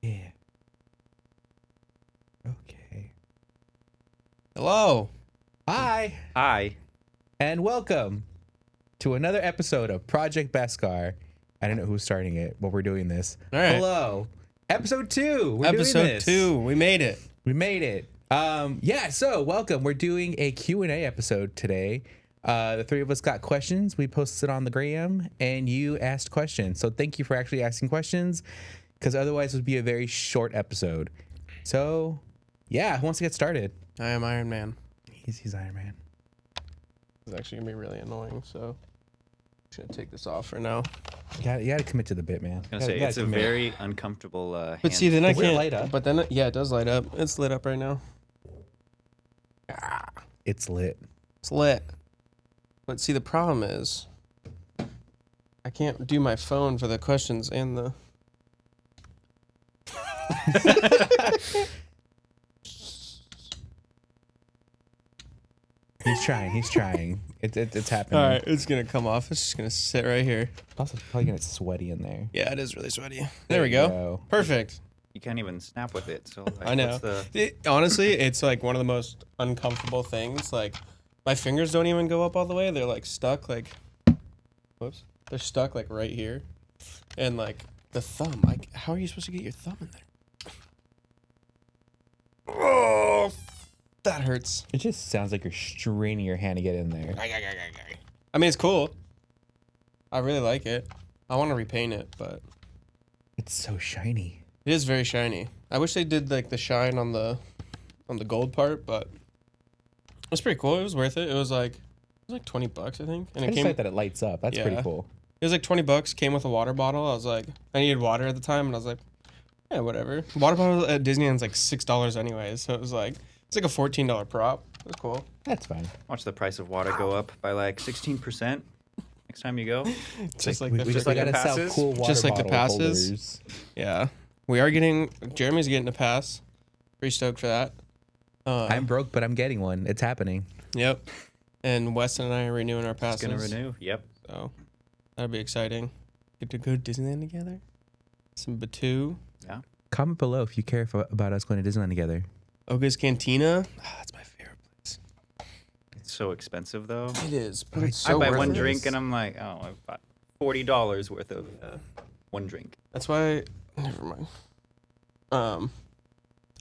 Yeah. Okay. Hello. Hi, Hi. and welcome to another episode of Project Beskar. I don't know who's starting it, but we're doing this. All right. Hello. Episode 2. We're doing Episode this. 2. We made it. We made it. So welcome. We're doing a Q&A episode today. The three of us got questions. We posted on the gram, and you asked questions. So thank you for actually asking questions, because otherwise it would be a very short episode. So, yeah, who wants to get started? I am Iron Man. He's Iron Man. It's actually going to be really annoying, so I'm just going to take this off for now. You gotta commit to the bit, man. I was gonna say, it's a very uncomfortable But hand. see, then I Does it can't. light up? But then, yeah, it does light up. It's lit up right now. It's lit. It's lit. But see, the problem is I can't do my phone for the questions and the... He's trying. It's happening. All right, it's going to come off. It's just going to sit right here. Also, it's probably gonna get sweaty in there. Yeah, it is really sweaty. There we go. Perfect. You can't even snap with it. So like, I know. Honestly, it's like one of the most uncomfortable things. Like, my fingers don't even go up all the way. They're like stuck, like, whoops. They're stuck like right here. And like the thumb, like, how are you supposed to get your thumb in there? Oh, that hurts. It just sounds like you're straining your hand to get in there. I mean, it's cool. I really like it. I want to repaint it, but It's so shiny. it is very shiny. I wish they did like the shine on the gold part, but it was pretty cool. It was worth it. It was like $20, I think. And I it just came like that it lights up. That's pretty Yeah. cool. It was like $20, came with a water bottle. I was like, I needed water at the time, and I was like, yeah, whatever. Water bottle at Disneyland's like $6 anyways, so it's like a $14 prop. It was cool. That's fine. watch the price of water go up by like 16% next time you go. Just like we the just like gotta the sell passes? cool water Just like the bottle passes? holders. yeah. We are getting Jeremy's getting a pass. Pretty stoked for that. I'm broke, but I'm getting one. It's happening. Yep. And Weston and I are renewing our passes. It's gonna renew. Yep. So that'll be exciting. Get to go to Disneyland together. Some Batu. Yeah. Comment below if you care about us going to Disneyland together. Oga's Cantina. That's my favorite place. It's so expensive though. It is, but it's I so buy worth one it. drink and I'm like, oh, I've bought $40 worth of one drink. That's why. Never mind. All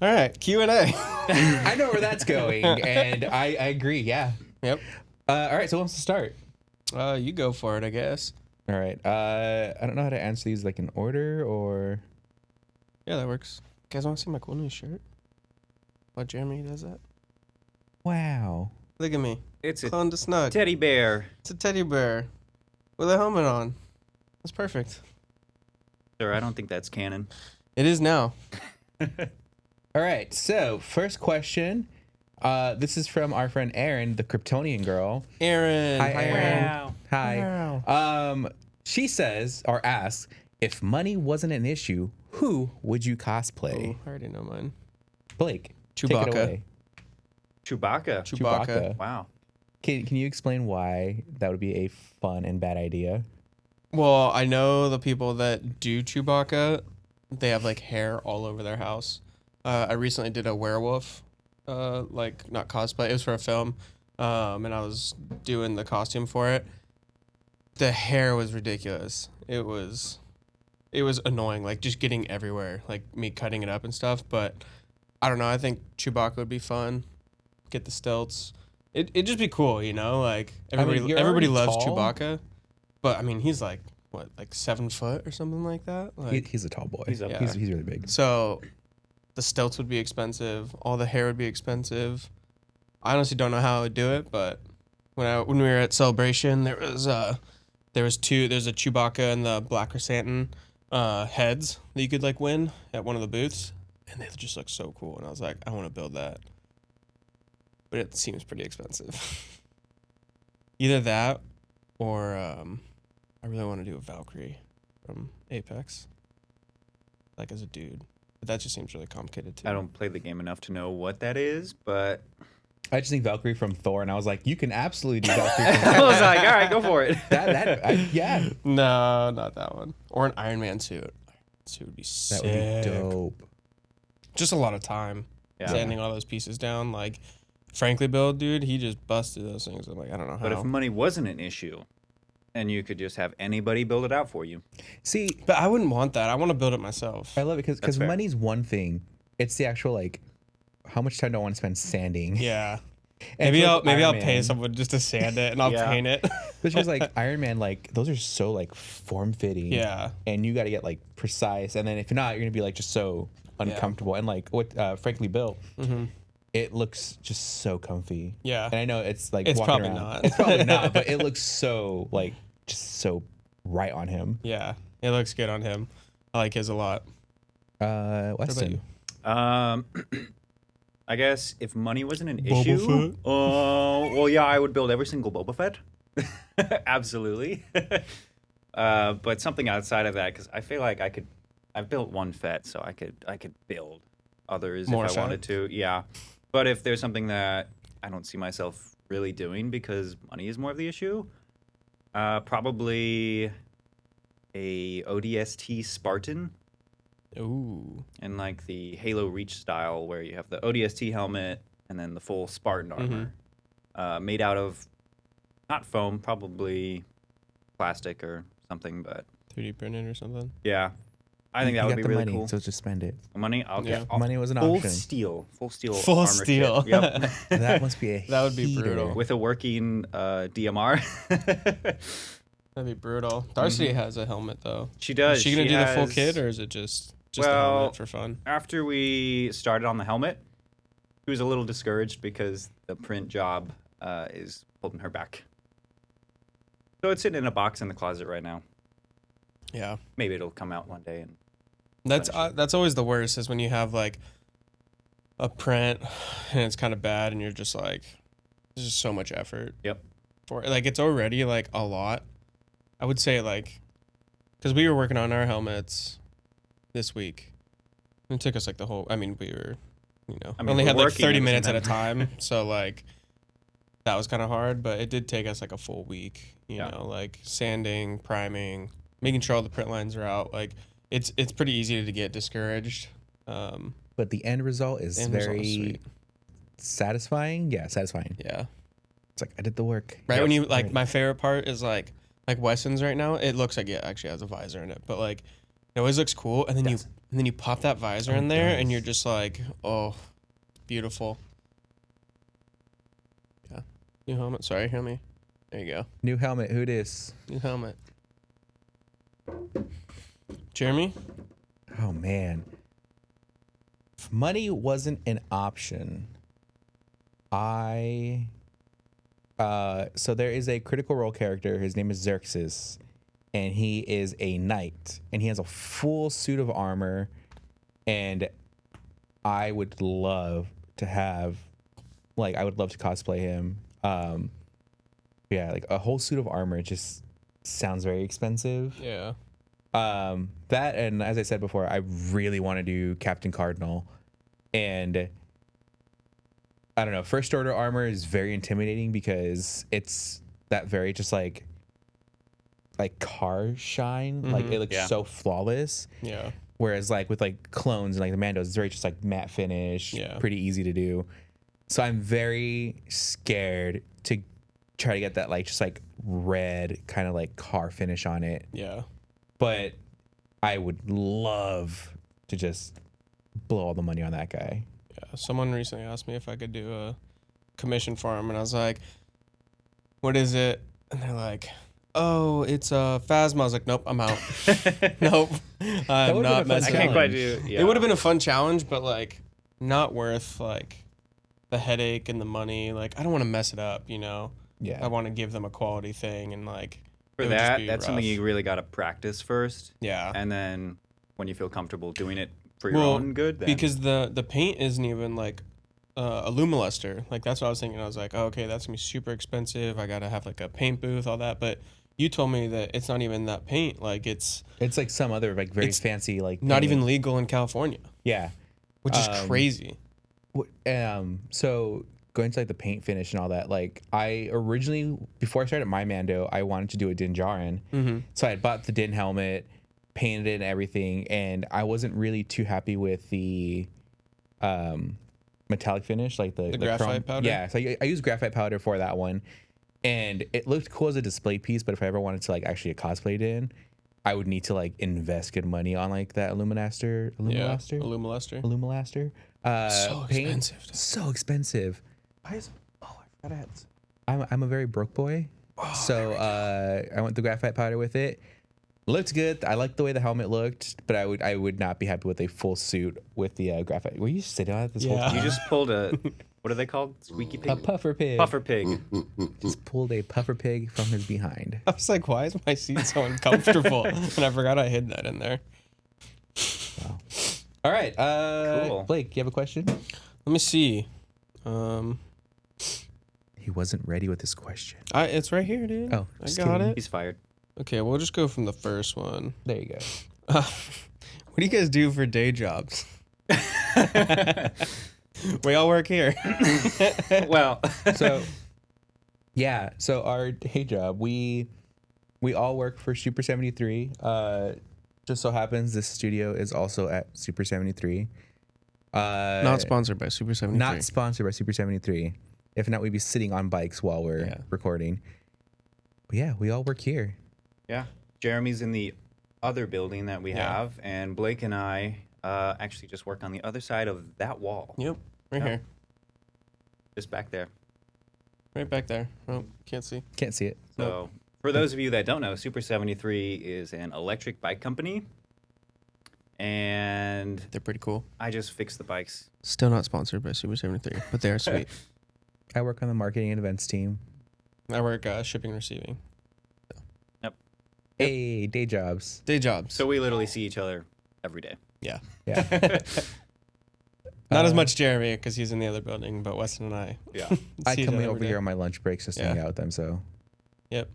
right, Q&A. I know where that's going, and I agree. Yeah. Yep. All right. So who wants to start? You go for it, I guess. All right. I don't know how to answer these like in order or. Yeah, that works. You guys want to see my cool new shirt? While Jeremy does that. Wow. Look at me. It's a Clone to snug. teddy bear. It's a teddy bear with a helmet on. That's perfect. Sir, I don't think that's canon. It is now. All right. So first question. This is from our friend Erin, the Kryptonian girl. Aaron. Hi, Aaron. Wow. Hi. Wow. She says or asks, if money wasn't an issue, who would you cosplay? Ooh, I already know mine. Blake. Take Chewbacca. it away. Chewbacca. Chewbacca. Wow. Can you explain why that would be a fun and bad idea? Well, I know the people that do Chewbacca, they have like hair all over their house. I recently did a werewolf, like not cosplay. It was for a film, and I was doing the costume for it. The hair was ridiculous. It was annoying, like just getting everywhere, like me cutting it up and stuff. But I don't know. I think Chewbacca would be fun. Get the stilts. It'd just be cool, you know. Like you're everybody already loves tall. Chewbacca, but I mean he's like what, like 7 foot or something like that. Like He's a tall boy. He's up Yeah. He's really big. so, the stilts would be expensive. All the hair would be expensive. I honestly don't know how I would do it, but when we were at Celebration, there's a Chewbacca and the Black Chrysanthemum heads that you could like win at one of the booths, and they just look so cool. And I was like, I want to build that, but it seems pretty expensive. Either that, or I really want to do a Valkyrie from Apex, like as a dude. But that just seems really complicated too. I don't play the game enough to know what that is, but I just think Valkyrie from Thor, and I was like, you can absolutely do Valkyrie from I Thor. was like, all right, go for it. Yeah. No, not that one. Or an Iron Man suit. Suit would be That sick. would be dope. Just a lot of time Yeah. sanding all those pieces down. Like, frankly, Bill, dude, he just busted those things. I'm like, I don't know how. But if money wasn't an issue, and you could just have anybody build it out for you. See, But I wouldn't want that. I want to build it myself. I love it because That's fair. money's one thing. It's the actual like, how much time do I want to spend sanding? Yeah. And Maybe for, I'll like, maybe I'll Iron pay Man, someone just to sand it and I'll Yeah. paint it. because like Iron Man, like those are so like form fitting. Yeah. And you got to get like precise, and then if you're not, you're gonna be like just so uncomfortable. And like what frankly built, it looks just so comfy. Yeah. And I know it's like It's walking probably around. not. It's probably not, but it looks so like just so right on him. Yeah. It looks good on him. I like his a lot. Weston. I guess if money wasn't an Boba issue, well, yeah, I would build every single Boba Fett. Absolutely. But something outside of that, because I feel like I've built one Fett, so I could build others More if I Fett? wanted to. Yeah. But if there's something that I don't see myself really doing because money is more of the issue, probably a ODST Spartan. Ooh. In like the Halo Reach style, where you have the ODST helmet and then the full Spartan armor, made out of not foam, probably plastic or something. But 3D printed or something. yeah, I think that You would got be the really money, cool. so just spend it. Money, I'll Yeah. get Money was an full option. full steel, Full armor steel. kit. Yep, That must be a That would be heater. brutal. with a working DMR. That'd be brutal. Darcy has a helmet though. She does. Is she gonna do the full has- kit or is it just the Well, helmet for fun? After we started on the helmet, she was a little discouraged because the print job is holding her back. So it's sitting in a box in the closet right now. Yeah. Maybe it'll come out one day. And That's always the worst is when you have like a print and it's kind of bad and you're just like, there's just so much effort. Yep. For it. Like it's already like a lot. I would say like, because we were working on our helmets this week. And it took us like the whole. I mean, we were, I mean, only we're had like working 30 at the minutes same at a time. time. So like, that was kind of hard, but it did take us like a full week. You Yeah. know, like sanding, priming, making sure all the print lines are out. Like it's pretty easy to get discouraged. But the end result is End result very is sweet. satisfying. Yeah, satisfying. Yeah. It's like I did the work. Right Yep. when you like Right. my favorite part is like Wesson's right now. It looks like it actually has a visor in it, but like it always looks cool. And then you pop that visor in there, and does. you're just like, oh, beautiful. Yeah, new helmet. Sorry, hear me. There you go. New helmet. Who dis? New helmet. Jeremy. Oh man. If money wasn't an option, so there is a Critical Role character. His name is Xerxes, and he is a knight, and he has a full suit of armor, and I would love to have, like, I would love to cosplay him. Yeah, like a whole suit of armor just sounds very expensive. Yeah. That, and as I said before, I really want to do Captain Cardinal, and I don't know, first order armor is very intimidating because it's that very just like car shine, like it looks Yeah. so flawless. Yeah. Whereas like with like clones and like the Mandos, it's very just like matte finish, Yeah. pretty easy to do. So I'm very scared to try to get that like just like red kind of like car finish on it. Yeah. But I would love to just blow all the money on that guy. Yeah. Someone recently asked me if I could do a commission for him, and I was like, "What is it?" And they're like, "Oh, it's a Phasma." I was like, "Nope, I'm out. Nope, I'm would've been a not fun messing I can't up." quite do. Yeah. It would have been a fun challenge, but like not worth like the headache and the money. Like I don't want to mess it up, you know. Yeah. I want to give them a quality thing, and like For it would just that. be That's something rough. you really got to practice first, Yeah. and then when you feel comfortable doing it for your Well, own good, then because the paint isn't even like a lumiluster. Like that's what I was thinking. I was like, oh, okay, that's gonna be super expensive. I gotta have like a paint booth, all that. But you told me that it's not even that paint. Like it's It's like some other like very It's fancy like not paint. even legal in California, yeah. which is crazy. So going to like the paint finish and all that, like I originally before I started my Mando, I wanted to do a Din Djarin. Mm-hmm. So I had bought the Din helmet, painted it and everything, and I wasn't really too happy with the metallic finish, like the graphite chrome powder? Yeah, so I used graphite powder for that one, and it looked cool as a display piece. But if I ever wanted to like actually cosplay it in, I would need to like invest good money on like that Illuminaster. Illuminaster. So Paint. expensive. So expensive. Why is I forgot I had this. I'm a very broke boy, so I went the graphite powder with it. Looked good. I liked the way the helmet looked, but I would not be happy with a full suit with the graphite. Were you sitting on it this whole Yeah. time? You just pulled a what are they called? Squeaky A pig. puffer pig. Puffer pig. Just pulled a puffer pig from his behind. I was like, why is my seat so uncomfortable? And I forgot I hid that in there. Wow. All right. Cool. Blake, you have a question? Let me see. He wasn't ready with this question. It's right here, dude. Oh, I just got kidding. it. He's fired. Okay, we'll just go from the first one. There you go. What do you guys do for day jobs? We all work here. Well, So, yeah. So our day job, we all work for Super 73. Just so happens this studio is also at Super 73. Not sponsored by Super 73. Not sponsored by Super 73. If not, we'd be sitting on bikes while we're Yeah. recording. But yeah, we all work here. yeah. Jeremy's in the other building that we Yeah. have, and Blake and I actually just work on the other side of that wall, Yep, right Yep. here. just back there. Right back there. Oh, can't see. Can't see it. So, for those of you that don't know, Super 73 is an electric bike company, and They're pretty cool. I just fix the bikes. Still not sponsored by Super 73, but they are sweet. I work on the marketing and events team. I work shipping and receiving. Hey, day jobs. Day jobs. So we literally see each other every day. Yeah. Yeah. Not as much Jeremy because he's in the other building, but Weston and I. Yeah. I see each come in other over every here day. on my lunch breaks just to hang out with them. So, Yep.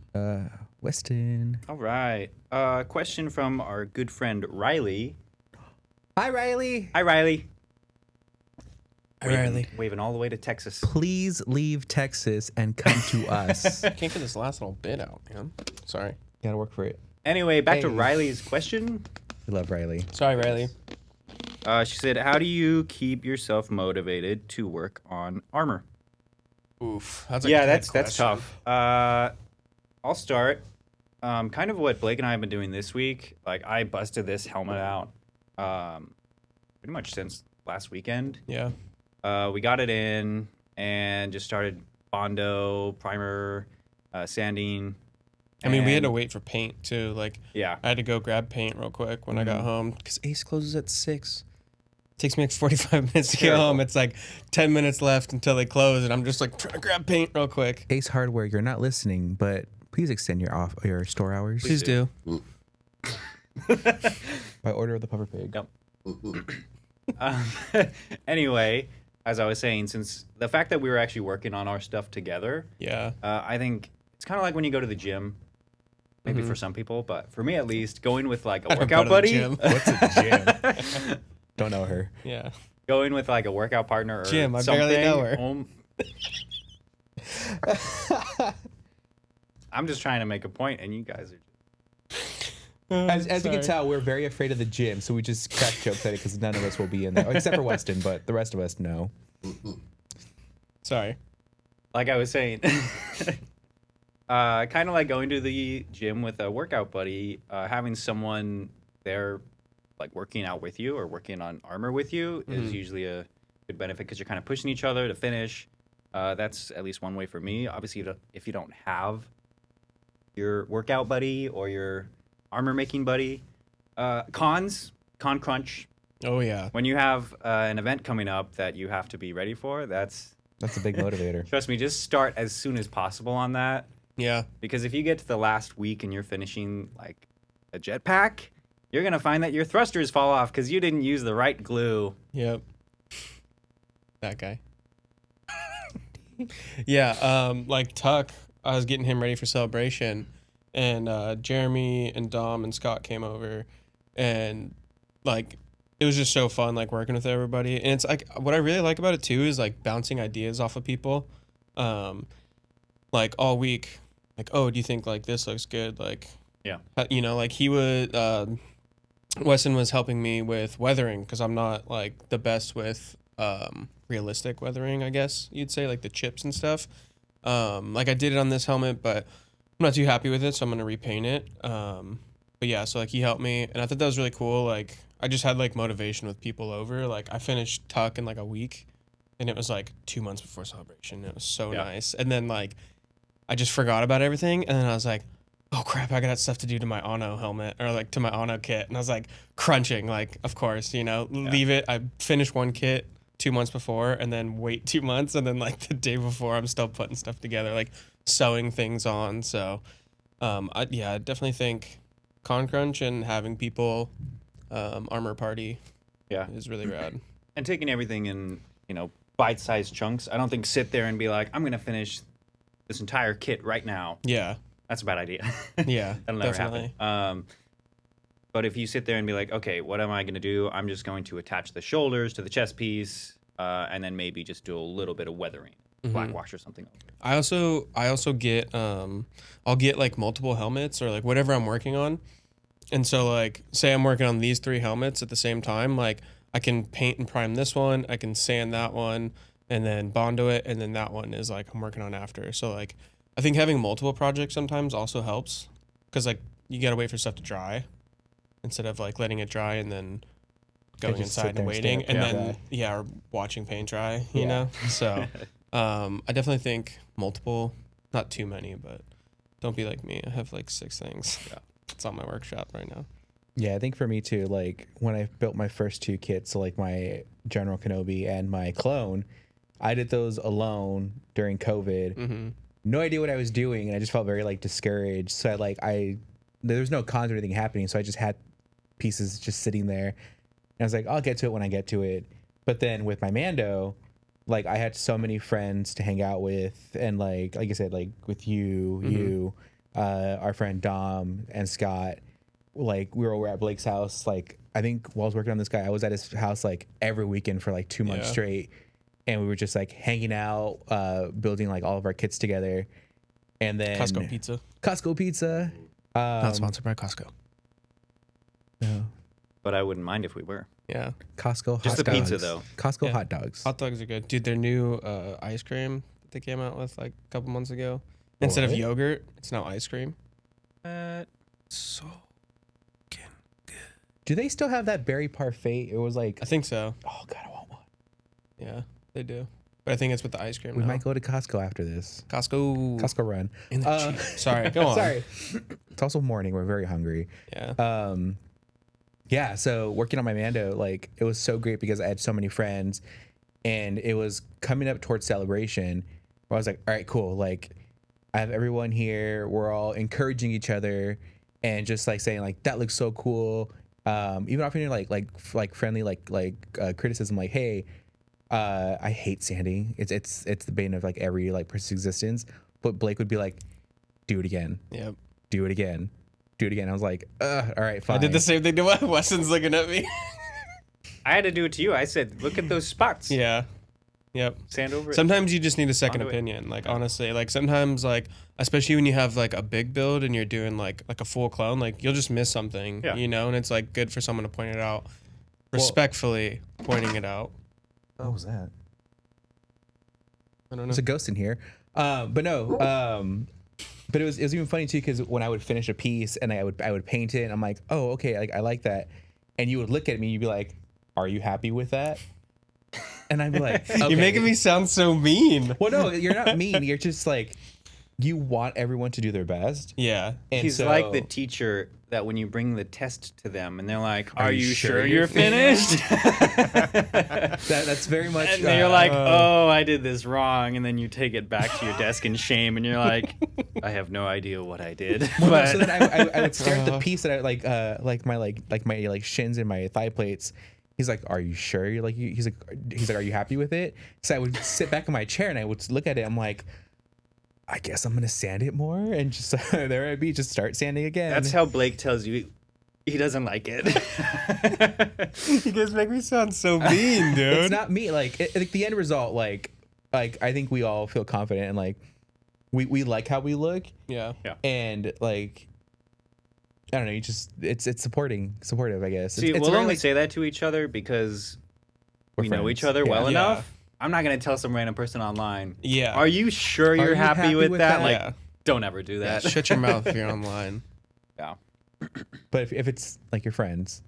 Weston. All right. Question from our good friend Riley. Hi, Riley. Hi, Riley. Riley. Waving all the way to Texas. Please leave Texas and come to us. I can't get this last little bit out, man. Sorry. Gotta work for it. Anyway, back to Hey. Riley's question. We love Riley. Sorry, Riley. She said, "How do you keep yourself motivated to work on armor?" Oof. That's a Yeah, good that's question. tough. I'll start. Kind of what Blake and I have been doing this week. Like I busted this helmet out, pretty much since last weekend. Yeah. We got it in and just started Bondo, primer, sanding. I mean, we had to and- wait for paint too. Like, Yeah. I had to go grab paint real quick when I got home because Ace closes at 6. Takes me like 45 minutes to get Terrible. home. It's like 10 minutes left until they close, and I'm just like trying to grab paint real quick. Ace Hardware, you're not listening, but please extend your store hours Please do. by order of the Puffer Pig. Yep. Anyway, as I was saying, since the fact that we were actually working on our stuff together, Yeah. I think it's kind of like when you go to the gym. Maybe for some people, but for me at least, going with like a don't workout go to the buddy. gym. What's a gym? Don't know her. Yeah. Going with like a workout partner or Jim, I something. barely know her. I'm just trying to make a point, and you guys are. As you can tell, we're very afraid of the gym, so we just crack jokes at it because none of us will be in there, except for Weston, but the rest of us know. Sorry. Like I was saying, kind of like going to the gym with a workout buddy, having someone there, like working out with you or working on armor with you, is usually a good benefit because you're kind of pushing each other to finish. That's at least one way for me. Obviously, if you don't have your workout buddy or your armor making buddy, con crunch. Oh, yeah. When you have an event coming up that you have to be ready for, that's a big motivator. trust me, just start as soon as possible on that. Yeah. Because if you get to the last week and you're finishing like a jetpack, you're gonna find that your thrusters fall off because you didn't use the right glue. Yep. That guy. Yeah. Like Tuck, I was getting him ready for celebration, and Jeremy and Dom and Scott came over, and like it was just so fun, like working with everybody. And it's like what I really like about it too is like bouncing ideas off of people, like all week. Like, oh, do you think like this looks good? Like, Yeah. you know, like he would Weston was helping me with weathering because I'm not like the best with realistic weathering, I guess you'd say, like the chips and stuff. Like I did it on this helmet, but I'm not too happy with it, so I'm gonna repaint it. But yeah, so like he helped me, and I thought that was really cool. Like I just had like motivation with people over. Like I finished Tuck in like a week, and it was like 2 months before celebration. It was so nice, and then like I just forgot about everything, and then I was like, oh crap, I got stuff to do to my Ono helmet or like to my Ono kit, and I was like crunching, like of course, leave it. I finished one kit 2 months before, and then wait 2 months, and then like the day before, I'm still putting stuff together, like sewing things on. So, I definitely think Con Crunch and having people armor party, is really rad. And taking everything in, bite-sized chunks. I don't think sit there and be like, I'm gonna finish this entire kit right now. Yeah, that's a bad idea. Yeah, that'll never definitely happen. But if you sit there and be like, okay, what am I going to do? I'm just going to attach the shoulders to the chest piece, and then maybe just do a little bit of weathering, black wash or something. I also get I'll get like multiple helmets or like whatever I'm working on, and so like say I'm working on these 3 helmets at the same time, like I can paint and prime this one, I can sand that one, and then bondo it, and then that one is like I'm working on after. So like I think having multiple projects sometimes also helps because like you gotta wait for stuff to dry instead of like letting it dry and then going inside and waiting and then or watching paint dry, you know. So I definitely think multiple, not too many, but don't be like me. I have like 6 things. Yeah, it's on my workshop right now. Yeah, I think for me too, like when I built my first 2 kits, so like my General Kenobi and my clone, I did those alone during COVID. No idea what I was doing, and I just felt very like discouraged. So there was no cons or anything happening, so I just had pieces just sitting there, and I was like, I'll get to it when I get to it. But then with my Mando, like I had so many friends to hang out with, and like I said, like with you, our friend Dom and Scott, like we were over at Blake's house. Like I think while I was working on this guy, I was at his house like every weekend for like 2 months straight, and we were just like hanging out, building like all of our kits together. And then Costco pizza. Not sponsored by Costco. No. But I wouldn't mind if we were. Yeah. Costco just hot the dogs. pizza though. Costco hot dogs. Hot dogs are good. Dude, their new ice cream that they came out with like a couple months ago. Instead of yogurt, it's now ice cream. So good. Do they still have that berry parfait? It was like I think so. Oh god, I want one. Yeah, they do. But I think it's with the ice cream. We now. might go to Costco after this. Costco run. Sorry, go on. Sorry. It's also morning. We're very hungry. Yeah. Yeah. So working on my Mando, like it was so great because I had so many friends, and it was coming up towards celebration where I was like, all right, cool. Like I have everyone here. We're all encouraging each other and just like saying like, that looks so cool. Even offering like friendly, criticism, like, hey, I hate sanding. It's the bane of like every like person's existence. But Blake would be like, do it again. Yep. Do it again. Do it again. I was like, all right, fine. I did the same thing to Weston's looking at me. I had to do it to you. I said, look at those spots. Yeah. Yep. Sand over it. Sometimes you just need a second opinion. Like honestly, like sometimes like especially when you have like a big build and you're doing like a full clone, like you'll just miss something, you know, and it's like good for someone to point it out. Respectfully pointing it out. What was that? I don't know. There's a ghost in here. But no. But it was even funny too because when I would finish a piece and I would paint it, and I'm like, oh, okay, like I like that, and you would look at me, you'd be like, are you happy with that? And I'd be like, okay. You're making me sound so mean. Well, no, you're not mean. You're just like, you want everyone to do their best. Yeah. And he's so, like the teacher that when you bring the test to them and they're like, are you sure you're finished? That's very much. And you're like, oh, I did this wrong. And then you take it back to your desk in shame and you're like, I have no idea what I did. Well, but so then I would stare at the piece that I like my shins and my thigh plates. He's like, are you sure? You're like, he's like, are you happy with it? So I would sit back in my chair and I would look at it. I'm like, I guess I'm gonna sand it more, and just there I'd be, just start sanding again. That's how Blake tells you he doesn't like it. You guys make me sound so mean, dude. It's not me. Like the end result, like I think we all feel confident and like we like how we look. Yeah. And like I don't know. You just it's supportive. I guess. See, it's we'll very, only like, say that to each other because we're we know each friends. other Yeah. well Yeah. enough. I'm not gonna tell some random person online. Yeah. Are you sure you're you happy, happy with with that? that? Like, Yeah. don't ever do Yeah, that. shut your mouth if you're online. Yeah. But if it's like your friends,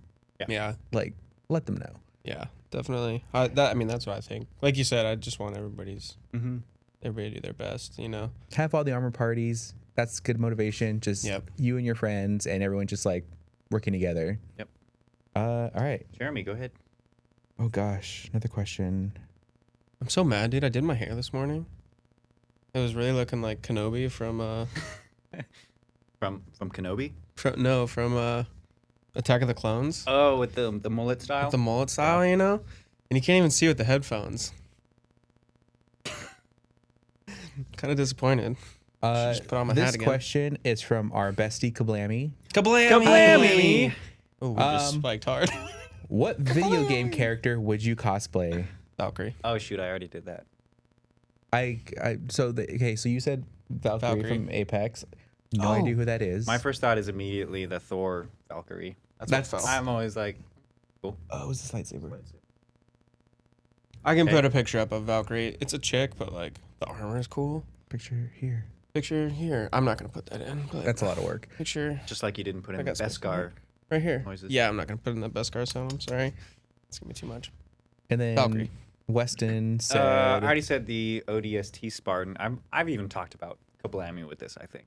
Yeah. like let them know. Yeah, definitely. That's what I think. Like you said, I just want everybody to do their best, you know? Have all the armor parties. That's good motivation. Just Yep. you and your friends and everyone just like working together. Yep. All right. Jeremy, go ahead. Oh gosh, another question. I'm so mad, dude. I did my hair this morning. It was really looking like Kenobi from From Kenobi. from Attack of the Clones. Oh, with the mullet style. With the mullet style, you know? And you can't even see with the headphones. Kind of disappointed. Just put on my hat This again. question is from our bestie Kablammy. Kablammy! Oh, we just spiked hard. What video game character would you cosplay? Valkyrie. Oh shoot, I already did that. So you said Valkyrie from Apex. No Oh. idea who that is. My first thought is immediately the Thor Valkyrie. That's I'm always like, oh, it was this lightsaber. I can Okay. put a picture up of Valkyrie. It's a chick, but like the armor is cool. Picture here. Picture here. I'm not gonna put that in. But That's a lot of work. picture just like you didn't put in I got some Beskar. right here. Noises. Yeah, I'm not gonna put in the Beskar sound. I'm sorry. It's gonna be too much. And then Valkyrie. Weston said, I already said the ODST Spartan. I've even talked about Kablammy with this, I think,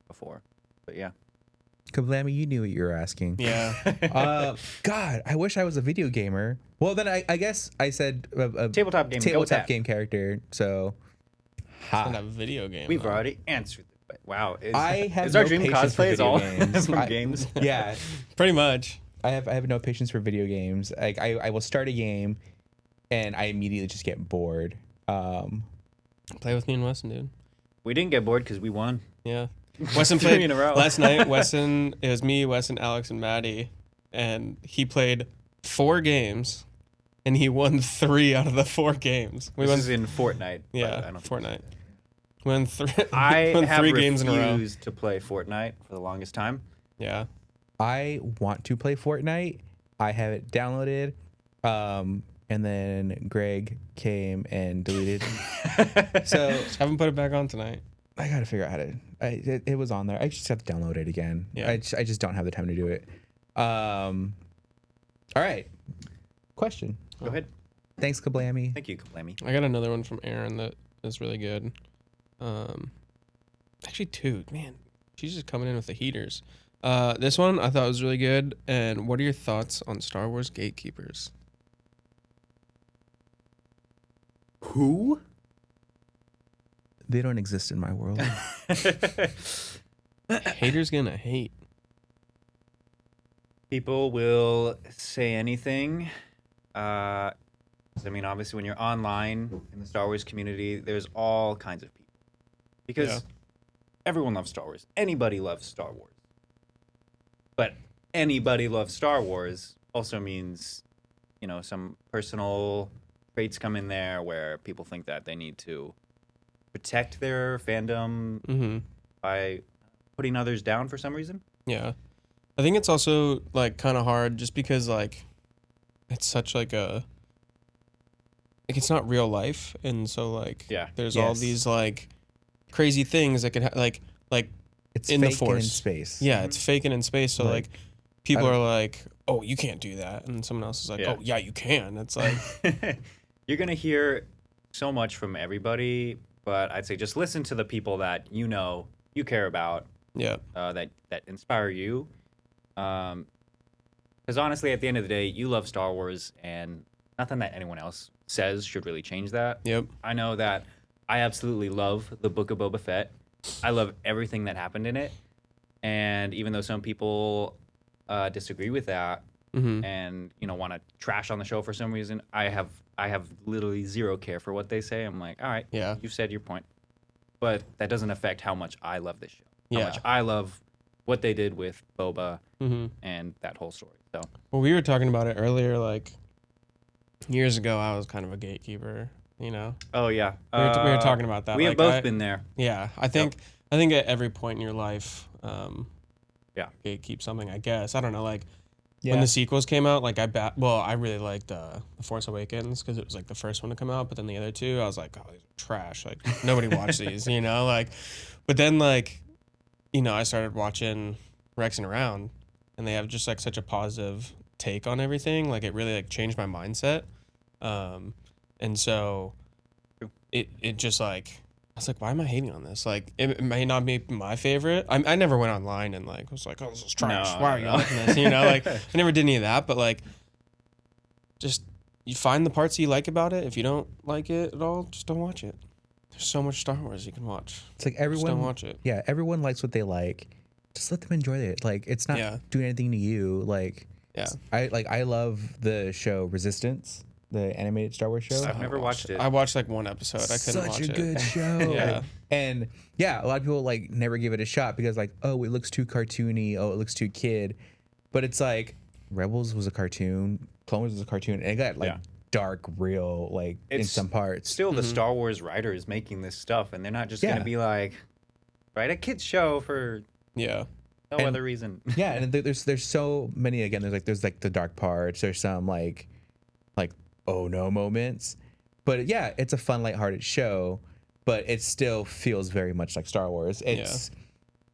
before. But yeah. Kablammy, you knew what you were asking. Yeah. God, I wish I was a video gamer. Well, then I guess I said a Tabletop game. Go with tabletop that. game character. So, And a video game. We've though. already answered. Wow. I have is our no dream patience for cosplay is video all games. from I- games? Yeah, Pretty much. I have no patience for video games. Like I will start a game, and I immediately just get bored. Play with me and Weston, dude. We didn't get bored because we won. Yeah. Weston 3 played in a row. last night. Weston, it was me, Weston, Alex, and Maddie, and he played 4 games, and he won 3 out of the 4 games. We This won. is in Fortnite. but Yeah, I don't Fortnite. Won 3. I won have 3 games in a row. refused to play Fortnite for the longest time. Yeah. I want to play Fortnite. I have it downloaded, and then Greg came and deleted. So Just haven't put it back on tonight. I gotta figure out how to. It was on there. I just have to download it again. Yeah. I just don't have the time to do it. All right. Question. Go ahead. Thanks, Kablammy. Thank you, Kablammy. I got another one from Aaron that is really good. Actually 2. Man, she's just coming in with the heaters. This one I thought was really good. And what are your thoughts on Star Wars gatekeepers? Who? They don't exist in my world. Haters gonna hate. People will say anything. I mean, obviously, when you're online in the Star Wars community, there's all kinds of people. Because Yeah. everyone loves Star Wars. Anybody loves Star Wars. But anybody loves Star Wars also means, some personal traits come in there where people think that they need to protect their fandom Mm-hmm. by putting others down for some reason. Yeah. I think it's also like kind of hard just because like it's such like it's not real life, and so like Yeah. there's all Yes. these like crazy things that could like It's In the fake and in Force. space. yeah, it's fake and in space, so Like, like people I are like, "Oh, you can't do that." And someone else is like, Yeah. "Oh, yeah, you can." It's like You're going to hear so much from everybody, but I'd say just listen to the people that you care about, yeah. that inspire you. Because honestly, at the end of the day, you love Star Wars, and nothing that anyone else says should really change that. Yep. I know that I absolutely love the Book of Boba Fett. I love everything that happened in it. And even though some people disagree with that Mhm. and want to trash on the show for some reason, I have literally zero care for what they say. I'm like, all right, Yeah. you've said your point. But that doesn't affect how much I love this show. How Yeah. much I love what they did with Boba Mhm. and that whole story. So Well, we were talking about it earlier like years ago. I was kind of a gatekeeper, oh yeah, We were talking about that. We have like, both been there. Yeah, I think at every point in your life, gatekeep something, I guess. I don't know. Like Yeah. when the sequels came out, like I really liked The Force Awakens because it was like the first one to come out, but then the other two, I was like, oh, these are trash. Like nobody watched these, you know. Like, but then like, you know, I started watching Rex and Around, and they have just like such a positive take on everything. Like it really like changed my mindset. And so it just like, I was like, why am I hating on this? Like, it may not be my favorite. I never went online and like was like, oh, this is trash. No, Why are you no. liking this? You know, like I never did any of that. But like, just you find the parts you like about it. If you don't like it at all, just don't watch it. There's so much Star Wars you can watch. It's like Just everyone. don't watch it. Yeah, everyone likes what they like. Just let them enjoy it. Like it's not Yeah. doing anything to you. Like Yeah. I love the show Resistance, the animated Star Wars show. I've never watched it. I watched like one episode. I couldn't watch Such a it. good show. Yeah. And yeah, a lot of people like never give it a shot because like, oh, it looks too cartoony. Oh, it looks too kid. But it's like Rebels was a cartoon, Clone Wars was a cartoon, and it got like Yeah. dark, real, like in It's some parts. Still, the Star Wars writers making this stuff, and they're not just gonna be like, write a kids show for Yeah. no And- other reason. Yeah, and there's so many again. There's like the dark parts. There's some like oh no moments, but yeah, it's a fun, lighthearted show. But it still feels very much like Star Wars.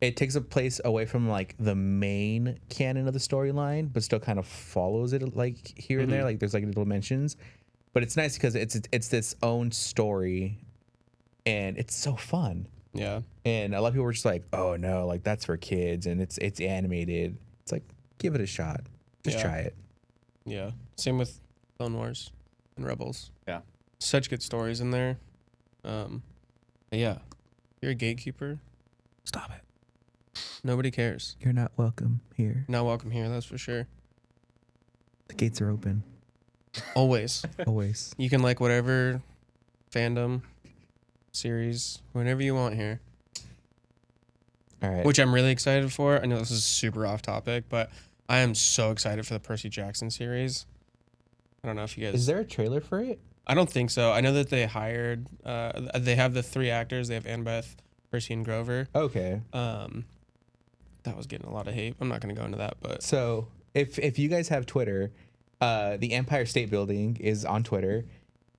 It takes a place away from like the main canon of the storyline, but still kind of follows it like here and there. Like there's like little mentions, but it's nice because it's its own story, and it's so fun. Yeah. And a lot of people were just like, "Oh no, like that's for kids, and it's animated." It's like, give it a shot, just Yeah. try it. Yeah. Same with Clone Wars and Rebels. Yeah. Such good stories in there. But yeah. You're a gatekeeper. Stop it. Nobody cares. You're not welcome here. Not welcome here, that's for sure. The gates are open Always. always. You can like whatever fandom, series, whenever you want here. All right. Which I'm really excited for. I know this is super off topic, but I am so excited for the Percy Jackson series. I don't know if you guys... Is there a trailer for it? I don't think so. I know that they hired... they have the 3 actors. They have Annabeth, Percy, and Grover. Okay. That was getting a lot of hate. I'm not going to go into that, but... So if you guys have Twitter, the Empire State Building is on Twitter,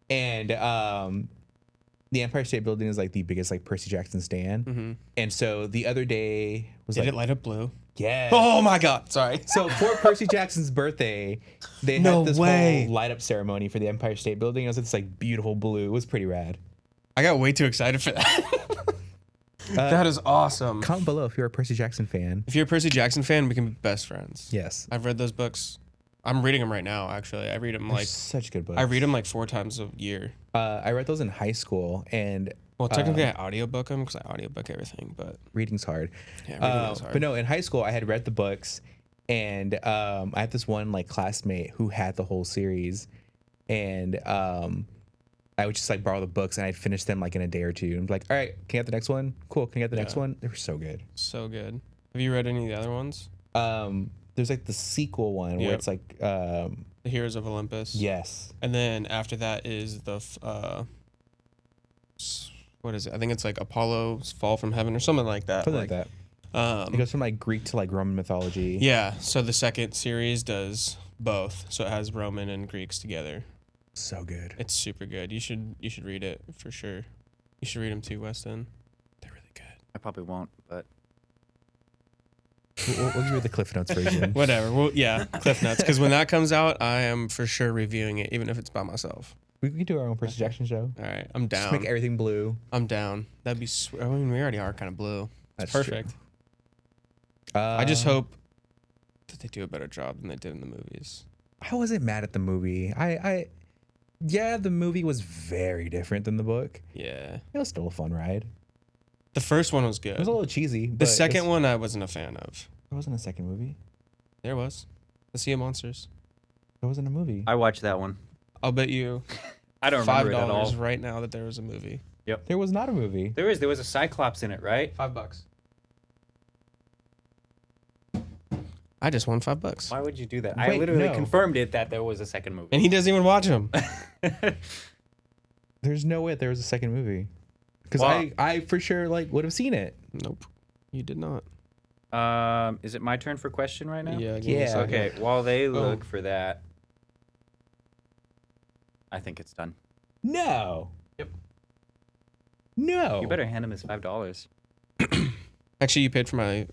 and the Empire State Building is like the biggest like Percy Jackson stan. Mm-hmm. And so the other day was Did like, it light up blue? yeah. Oh my God. Sorry. So for Percy Jackson's birthday, they No had this way. whole light up ceremony for the Empire State Building. It was this like beautiful blue. It was pretty rad. I got way too excited for that. That is awesome. Comment below if you're a Percy Jackson fan. If you're a Percy Jackson fan, we can be best friends. Yes. I've read those books. I'm reading them right now, actually. I read them They're like... such good books. I read them like 4 times a year. I read those in high school, and Well, technically I audiobook them because I audiobook everything, but reading's hard. yeah, reading is hard. But no, in high school I had read the books, and I had this one like classmate who had the whole series, and I would just like borrow the books and I'd finish them like in a day or two. And be like, all right, can I get the next one? Cool, can I get the next Yeah. one? They were so good. So good. Have you read any of the other ones? There's like the sequel one where Yep. it's like The Heroes of Olympus. yes. And then after that is the what is it? I think it's like Apollo's Fall from Heaven or something like that. Something like that. It goes from like Greek to like Roman mythology. Yeah. So the second series does both. So it has Roman and Greeks together. So good. It's super good. You should read it for sure. You should read them too, Weston. They're really good. I probably won't, but We'll give you the Cliff Notes version. Whatever. Well, yeah, Cliff Notes. Because when that comes out, I am for sure reviewing it, even if it's by myself. We could do our own Percy Jackson show. All right, I'm Just down. make everything blue. I'm down. That'd be. I mean, we already are kind of blue. That's It's true. perfect. I just hope that they do a better job than they did in the movies. I wasn't mad at the movie. Yeah, the movie was very different than the book. Yeah. It was still a fun ride. The first one was good. It was a little cheesy. The but second one I wasn't a fan of. There wasn't a second movie. There was. The Sea of Monsters. There wasn't a movie. I watched that one. I'll bet you I don't remember it at all. $5 right now that there was a movie. There was not a movie. There was a Cyclops in it, right? $5. I just won $5. Why would you do that? I Wait, literally no. confirmed it that there was a second movie. And he doesn't even watch them. There's no way there was a second movie. Because Wow. I for sure like would have seen it. Nope. You did not. Is it my turn for question right now? Yeah. give me a Yeah. second. Okay. While they Oh. look for that, I think it's done. No. Yep. No. You better hand him his $5. Actually, you paid for my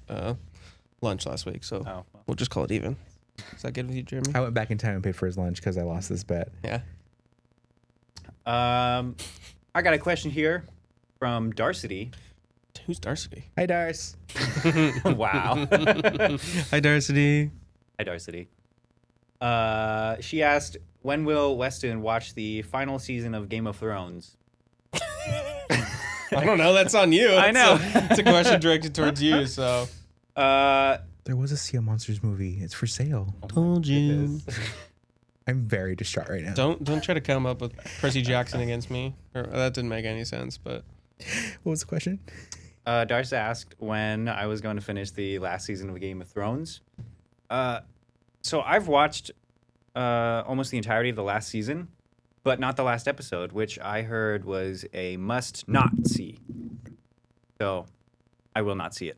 lunch last week, so Oh. Well. we'll just call it even. Is that good with you, Jeremy? I went back in time and paid for his lunch because I lost this bet. Yeah. I got a question here from Darcy. Who's Darcy? Hi, Dars. Wow. Hi, Darcy. Hi, Darcy. She asked, when will Weston watch the final season of Game of Thrones? I don't know. That's on you. I know. It's a question directed towards you. So There was a Sea of Monsters movie. It's for sale. told you. I'm very distraught right now. Don't try to come up with Percy Jackson against me. That didn't make any sense. But What was the question? Darcy asked when I was going to finish the last season of Game of Thrones. So I've watched almost the entirety of the last season, but not the last episode, which I heard was a must not see. So I will not see it.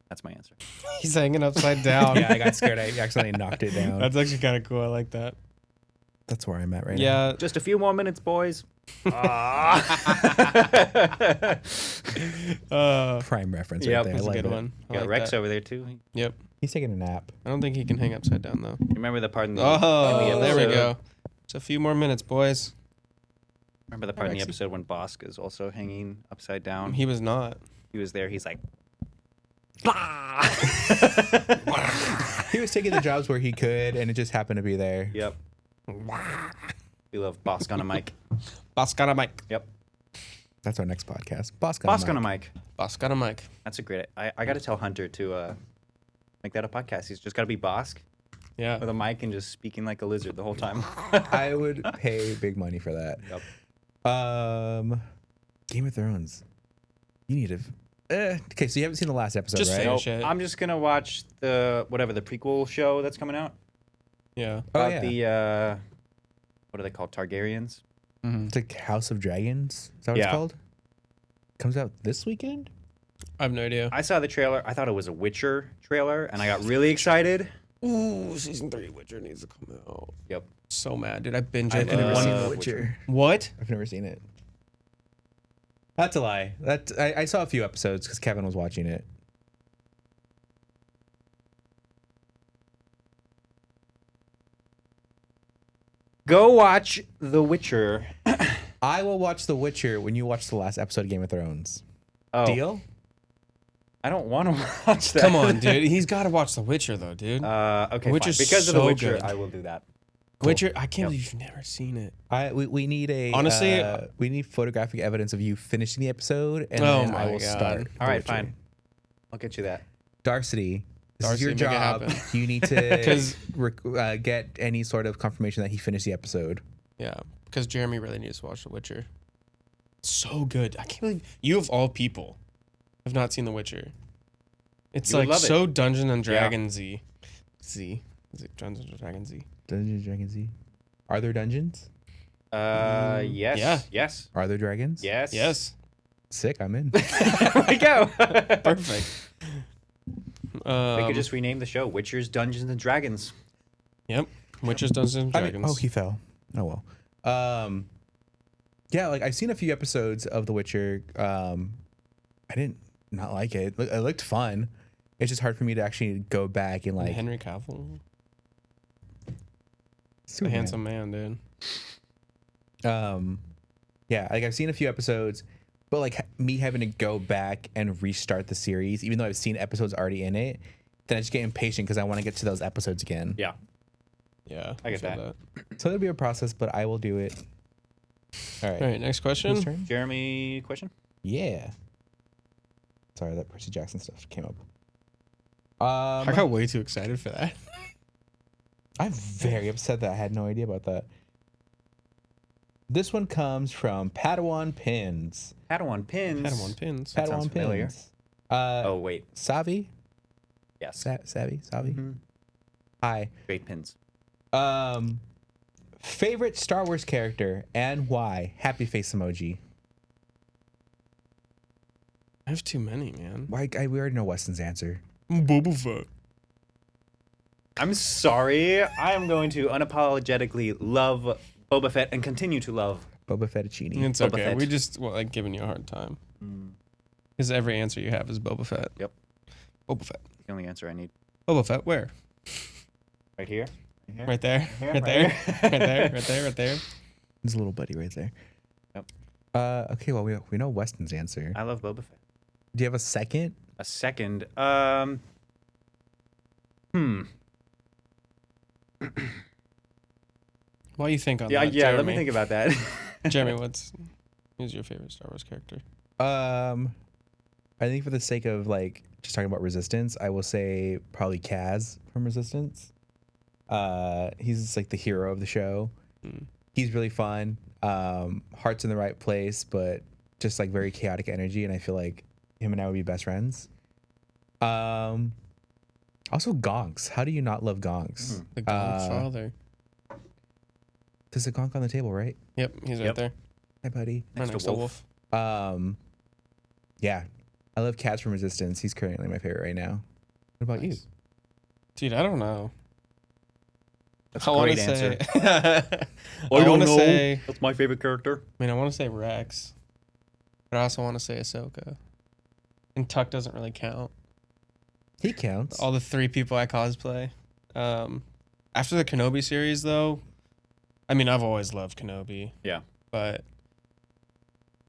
That's my answer. he's hanging upside down. Yeah, I got scared. I accidentally knocked it down. That's actually kind of cool. I like that. That's where I'm at right now. Yeah. Just a few more minutes, boys. Prime reference right Yep, there. I That's a like good it. one. I Got like Rex that. over there too. Yep. He's taking a nap. I don't think he can hang upside down though. Remember the part in the, Oh, in the there we episode- go. Just a few more minutes, boys. Remember the part in the Rexy. episode when Bosk is also hanging upside down? He was not. He was there. He's like, He was taking the jobs where he could, and it just happened to be there. yep. We love Bosk on a mic. Boss got a mic. Yep. That's our next podcast. Boss Bosk on a mic. Boss got a mic. That's a great. I got to tell Hunter to make that a podcast. He's just got to be Bosk Yeah. with a mic and just speaking like a lizard the whole time. I would pay big money for that. Yep. Game of Thrones. You need to. Okay, so you haven't seen the last episode, Just right? finish Nope. it. I'm just gonna watch the prequel show that's coming out Yeah. Oh, about yeah. the what are they called? Targaryens. It's like House of Dragons. Is that what Yeah. it's called? Comes out this weekend? I have no idea. I saw the trailer. I thought it was a Witcher trailer, and I got really excited. Ooh, season 3 Witcher needs to come out. Yep. So mad, dude. I binge I've it. never Uh, seen The Witcher. Witcher. What? I've never seen it. That's a lie. I saw a few episodes because Kevin was watching it. Go watch The Witcher. I will watch The Witcher when you watch the last episode of Game of Thrones. Oh, Deal? I don't want to watch that. Come on, dude. He's got to watch The Witcher, though, dude. Okay, Witcher's fine. Because of The so Witcher, good. I will do that. Witcher, I can't believe you've never seen it. We need a Honestly, we need photographic evidence of you finishing the episode, and Oh then I my will God. start. All The right, Witcher. fine. I'll get you that. Darcy, this Darcy, is your make it job. happen. You need to 'Cause- get any sort of confirmation that he finished the episode. Yeah, because Jeremy really needs to watch The Witcher. So good. I can't believe you, of all people, have not seen The Witcher. It's You would like love it. so Dungeons and Yeah. Dragons Z. Is it Dungeons and Dragons Z? Dungeons and Dragons Z. Are there dungeons? Yes. yeah. Yes. Are there dragons? Yes. Yes. Sick. I'm in. There we go. Perfect. We could just rename the show Witcher's Dungeons and Dragons. Yep. Witcher's Dungeons and I Dragons. mean, oh, he fell. Oh well. Yeah, like I've seen a few episodes of The Witcher. I didn't not like it. It looked fun. It's just hard for me to actually go back and And like Henry Cavill, the Superman. handsome man, dude. Yeah, like I've seen a few episodes, but like me having to go back and restart the series, even though I've seen episodes already in it, then I just get impatient because I want to get to those episodes again. Yeah. Yeah, I get feel that. So it'll be a process, but I will do it. All right. All right, next question. Whose turn? Jeremy, question? Yeah. Sorry, that Percy Jackson stuff came up. I got way too excited for that. I'm very upset that I had no idea about that. This one comes from Padawan Pins. Padawan Pins. Padawan pins. That sounds Padawan familiar. Pins. Oh, wait. Savi? Yes. Savvy? Savi? Mhm. Hi. Great pins. Favorite Star Wars character and why? Happy face emoji. I have too many, man. Why? We already know Weston's answer. Boba Fett. I'm sorry. I am going to unapologetically love Boba Fett and continue to love. Boba Fettuccine. It's Boba okay. Fett. We just like giving you a hard time Mm, because every answer you have is Boba Fett. Yep. Boba Fett. the only answer I need. Boba Fett. Where? Right here. Right there. Here, Right right there. here. Right there. Right there. Right there. His little buddy right there. Yep. Okay, well we know Weston's answer. I love Boba Fett. Do you have a second? A second. While you think on Yeah, that, yeah. Jeremy, Let me think about that. Jeremy, who's your favorite Star Wars character? I think for the sake of like just talking about Resistance, I will say probably Kaz from Resistance. He's like the hero of the show. Mm. He's really fun. Heart's in the right place, but just like very chaotic energy, and I feel like him and I would be best friends. Also Gonks. How do you not love Gonks? The Godfather. There's a Gonk on the table, right? Yep, he's right Yep. there. Hi, buddy. Right next to Wolf. Yeah, I love Kaz from Resistance. He's currently my favorite right now. What about you? Nice. Dude, I don't know. That's I a wanna great answer. say- I I don't want to know. say. That's my favorite character. I mean, I want to say Rex, but I also want to say Ahsoka. And Tuck doesn't really count. He counts. All the 3 people I cosplay. After the Kenobi series, though, I mean, I've always loved Kenobi. Yeah. But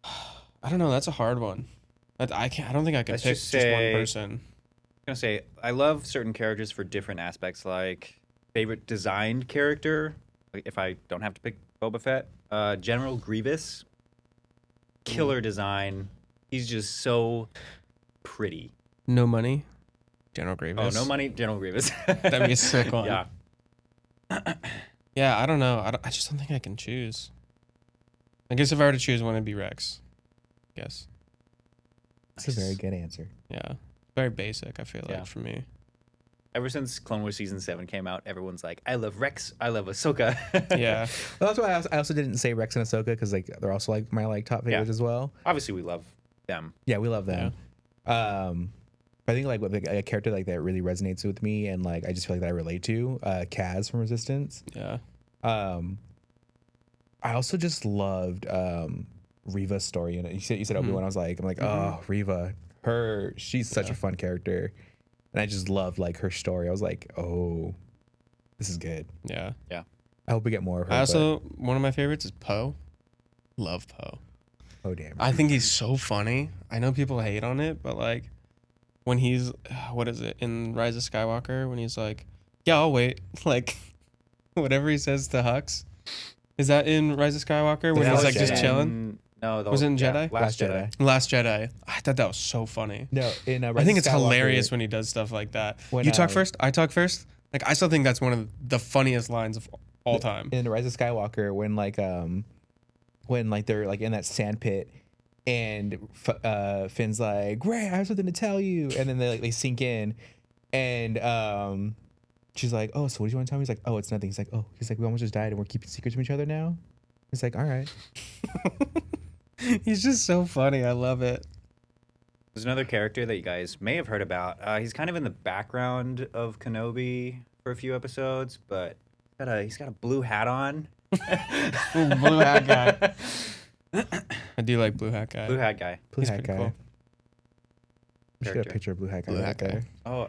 I don't know. That's a hard one. I can't. I don't think I could Let's pick just just one say- person. I'm gonna say I love certain characters for different aspects. Like favorite designed character. Like if I don't have to pick Boba Fett, General Grievous. Killer design. He's just so pretty. No money. General Oh, Grievous. no money, General Grievous. That'd be a sick one. Yeah. Yeah, I don't know. I just don't think I can choose. I guess if I were to choose one, it'd be Rex. Yes. That's a very good answer. Yeah. Very basic, I feel like, Yeah. for me. Ever since Clone Wars Season 7 came out, everyone's like, I love Rex, I love Ahsoka. Yeah. Well, that's why I also didn't say Rex and Ahsoka because like they're also like my like top favorites as well. Obviously, we love them. Yeah, we love them. But I think like with like, a character like that really resonates with me, and like I just feel like that I relate to Kaz from Resistance. Yeah. I also just loved Reva's story, and you said Obi-Wan. I was like, oh, Reva, she's such a fun character, and I just loved like her story. I was like, oh, this is good. Yeah. I hope we get more of her. I also, one of my favorites is Poe. Love Poe. but, oh damn, I think he's so funny. I know people hate on it, but like when he's, what is it, in Rise of Skywalker, when he's like, yeah, I'll wait. Like, whatever he says to Hux. Is that in Rise of Skywalker when That he's was like just Jedi. chilling? No, Was it in Jedi? Last Jedi. Last Jedi. I thought that was so funny. no. In Rise I think of it's Skywalker, hilarious when he does stuff like that. When, You talk first, I talk first. Like, I still think that's one of the funniest lines of all time. in Rise of Skywalker when they're like in that sand pit and Finn's like, Ray, I have something to tell you, and then they sink in, and she's like, oh, so what do you want to tell me? He's like, oh, it's nothing. He's like, we almost just died and we're keeping secrets from each other now. It's like, all right. He's just so funny. I love it. There's another character that you guys may have heard about. He's kind of in the background of Kenobi for a few episodes, but he's got a blue hat on. Blue hat guy. I do like blue hat guy. Blue hat guy. Blue He's hat pretty guy. cool. We should get a Character. picture of blue hat guy Blue right hat guy. there. Oh,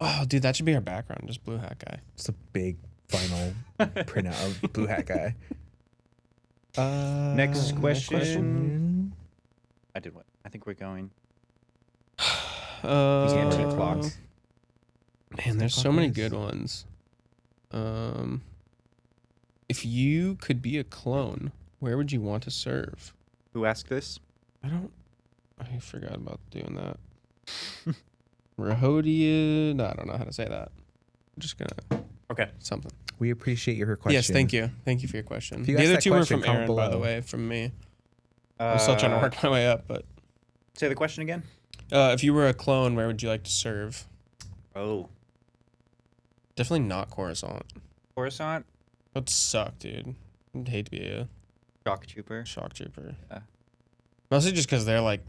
Oh, dude, that should be our background. Just blue hat guy. It's a big vinyl printout of blue hat guy. Next question. question. I did what? I think we're going. These antique clocks. Man, there's so many good ones. If you could be a clone, where would you want to serve? Who asked this? I forgot about doing that. Rhodia. No, I don't know how to say that. I'm just gonna Okay. something. We appreciate your question. Yes, thank you. Thank you for your question. If you The asked other that two were question, from comment Aaron, by the below. way, from me. I'm still trying to work my way up, but Say the question again. if you were a clone, where would you like to serve? Oh, Definitely not Coruscant. Coruscant, That would suck, dude. I'd hate to be a shock trooper. shock trooper. Yeah. Mostly just because they're like,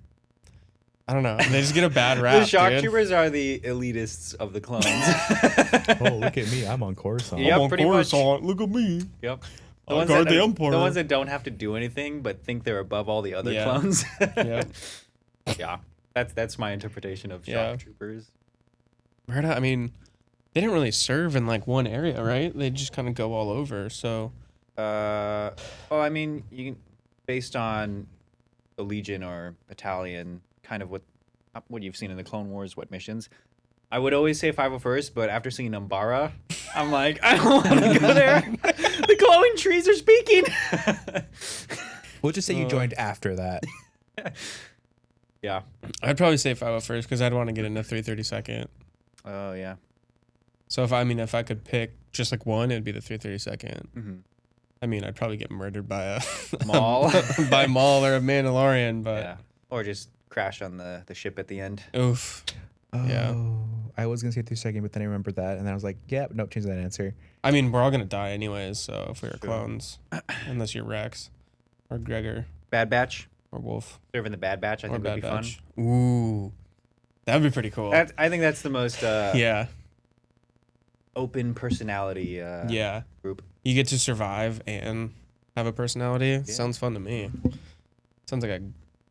I don't know. They just get a bad rap. The shock dude. troopers are the elitists of the clones. Oh, look at me. I'm on Coruscant. Yeah, I'm on pretty much. Coruscant. Look at me. Yep. I guard the Empire. The ones that don't have to do anything but think they're above all the other Yeah. clones. Yeah. Yeah. That's my interpretation of shock Yeah. troopers. I mean, they didn't really serve in like one area, right? They just kind of go all over. So Well, I mean, you can, based on the Legion or Battalion, kind of what you've seen in the Clone Wars, what missions. I would always say 501st, but after seeing Umbara, I'm like, I don't want to go there. The glowing trees are speaking. We'll just say you joined after that. Yeah. I'd probably say 501st because I'd want to get into 332nd. Oh, yeah. So if I could pick just like one, it'd be the 332nd. Mm-hmm. I mean, I'd probably get murdered by a Maul. by Maul or a Mandalorian, but Yeah. Or just crash on the ship at the end. oof. Oh, Yeah. I was gonna say 3 seconds, but then I remembered that, and then I was like, "Yeah, nope, change that answer." I mean, we're all gonna die anyways. So if we are True. clones, unless you're Rex or Gregor Bad Batch. or Wolf Serving the Bad Batch, I or think would Bad be Batch. fun. Ooh, that'd be pretty cool. I think that's the most Yeah, open personality yeah. group. You get to survive and have a personality. Sounds fun to me. Sounds like a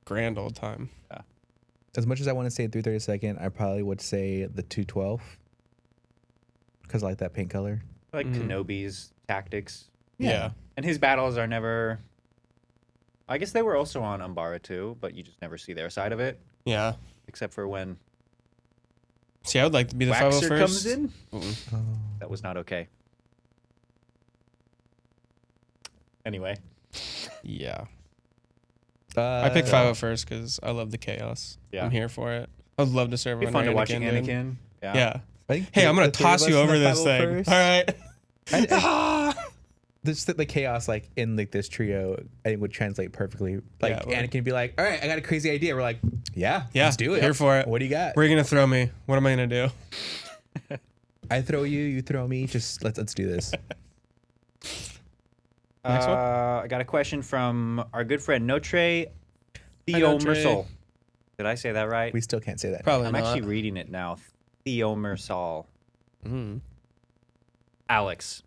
grand old time. As much as I want to say 332nd, I probably would say the 212 because I like that paint color. Like Mhm. Kenobi's tactics. Yeah. And his battles are never... I guess they were also on Umbara too, but you just never see their side of it. Yeah. Except for when See, I would like to be the Waxer 501st. comes in. Mm-mm. Oh. That was not okay. Anyway. Yeah. I pick 501st because I love the chaos. Yeah. I'm here for it. I'd love to serve It'd be on fun to watch dude. Anakin. Yeah. I think Hey, I'm gonna the three of toss us you in over the this thing. 501st. All right. I- the chaos like in like this trio I think would translate perfectly. Like Yeah, it would. Anakin would be like, "All right, I got a crazy idea." We're like, "Yeah, Yeah, let's do it. here for it. What do you got?" Where are you gonna throw me? What am I gonna do? I throw you, you throw me. Just let's do this. Next one? I got a question from our good friend Notre Notre. Theomersal. Did I say that right? We still can't say that. Probably I'm not. actually reading it now. Theomersal. Mm. Alex.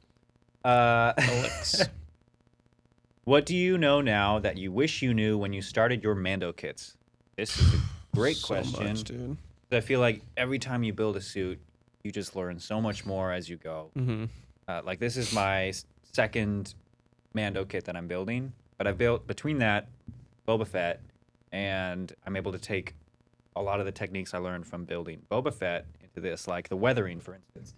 Alex. What do you know now that you wish you knew when you started your Mando kits? This is a great So question. much, dude. I feel like every time you build a suit, you just learn so much more as you go. Mm-hmm. Like this is my second Mando kit that I'm building, but I've built between that Boba Fett, and I'm able to take a lot of the techniques I learned from building Boba Fett into this, like the weathering, for instance.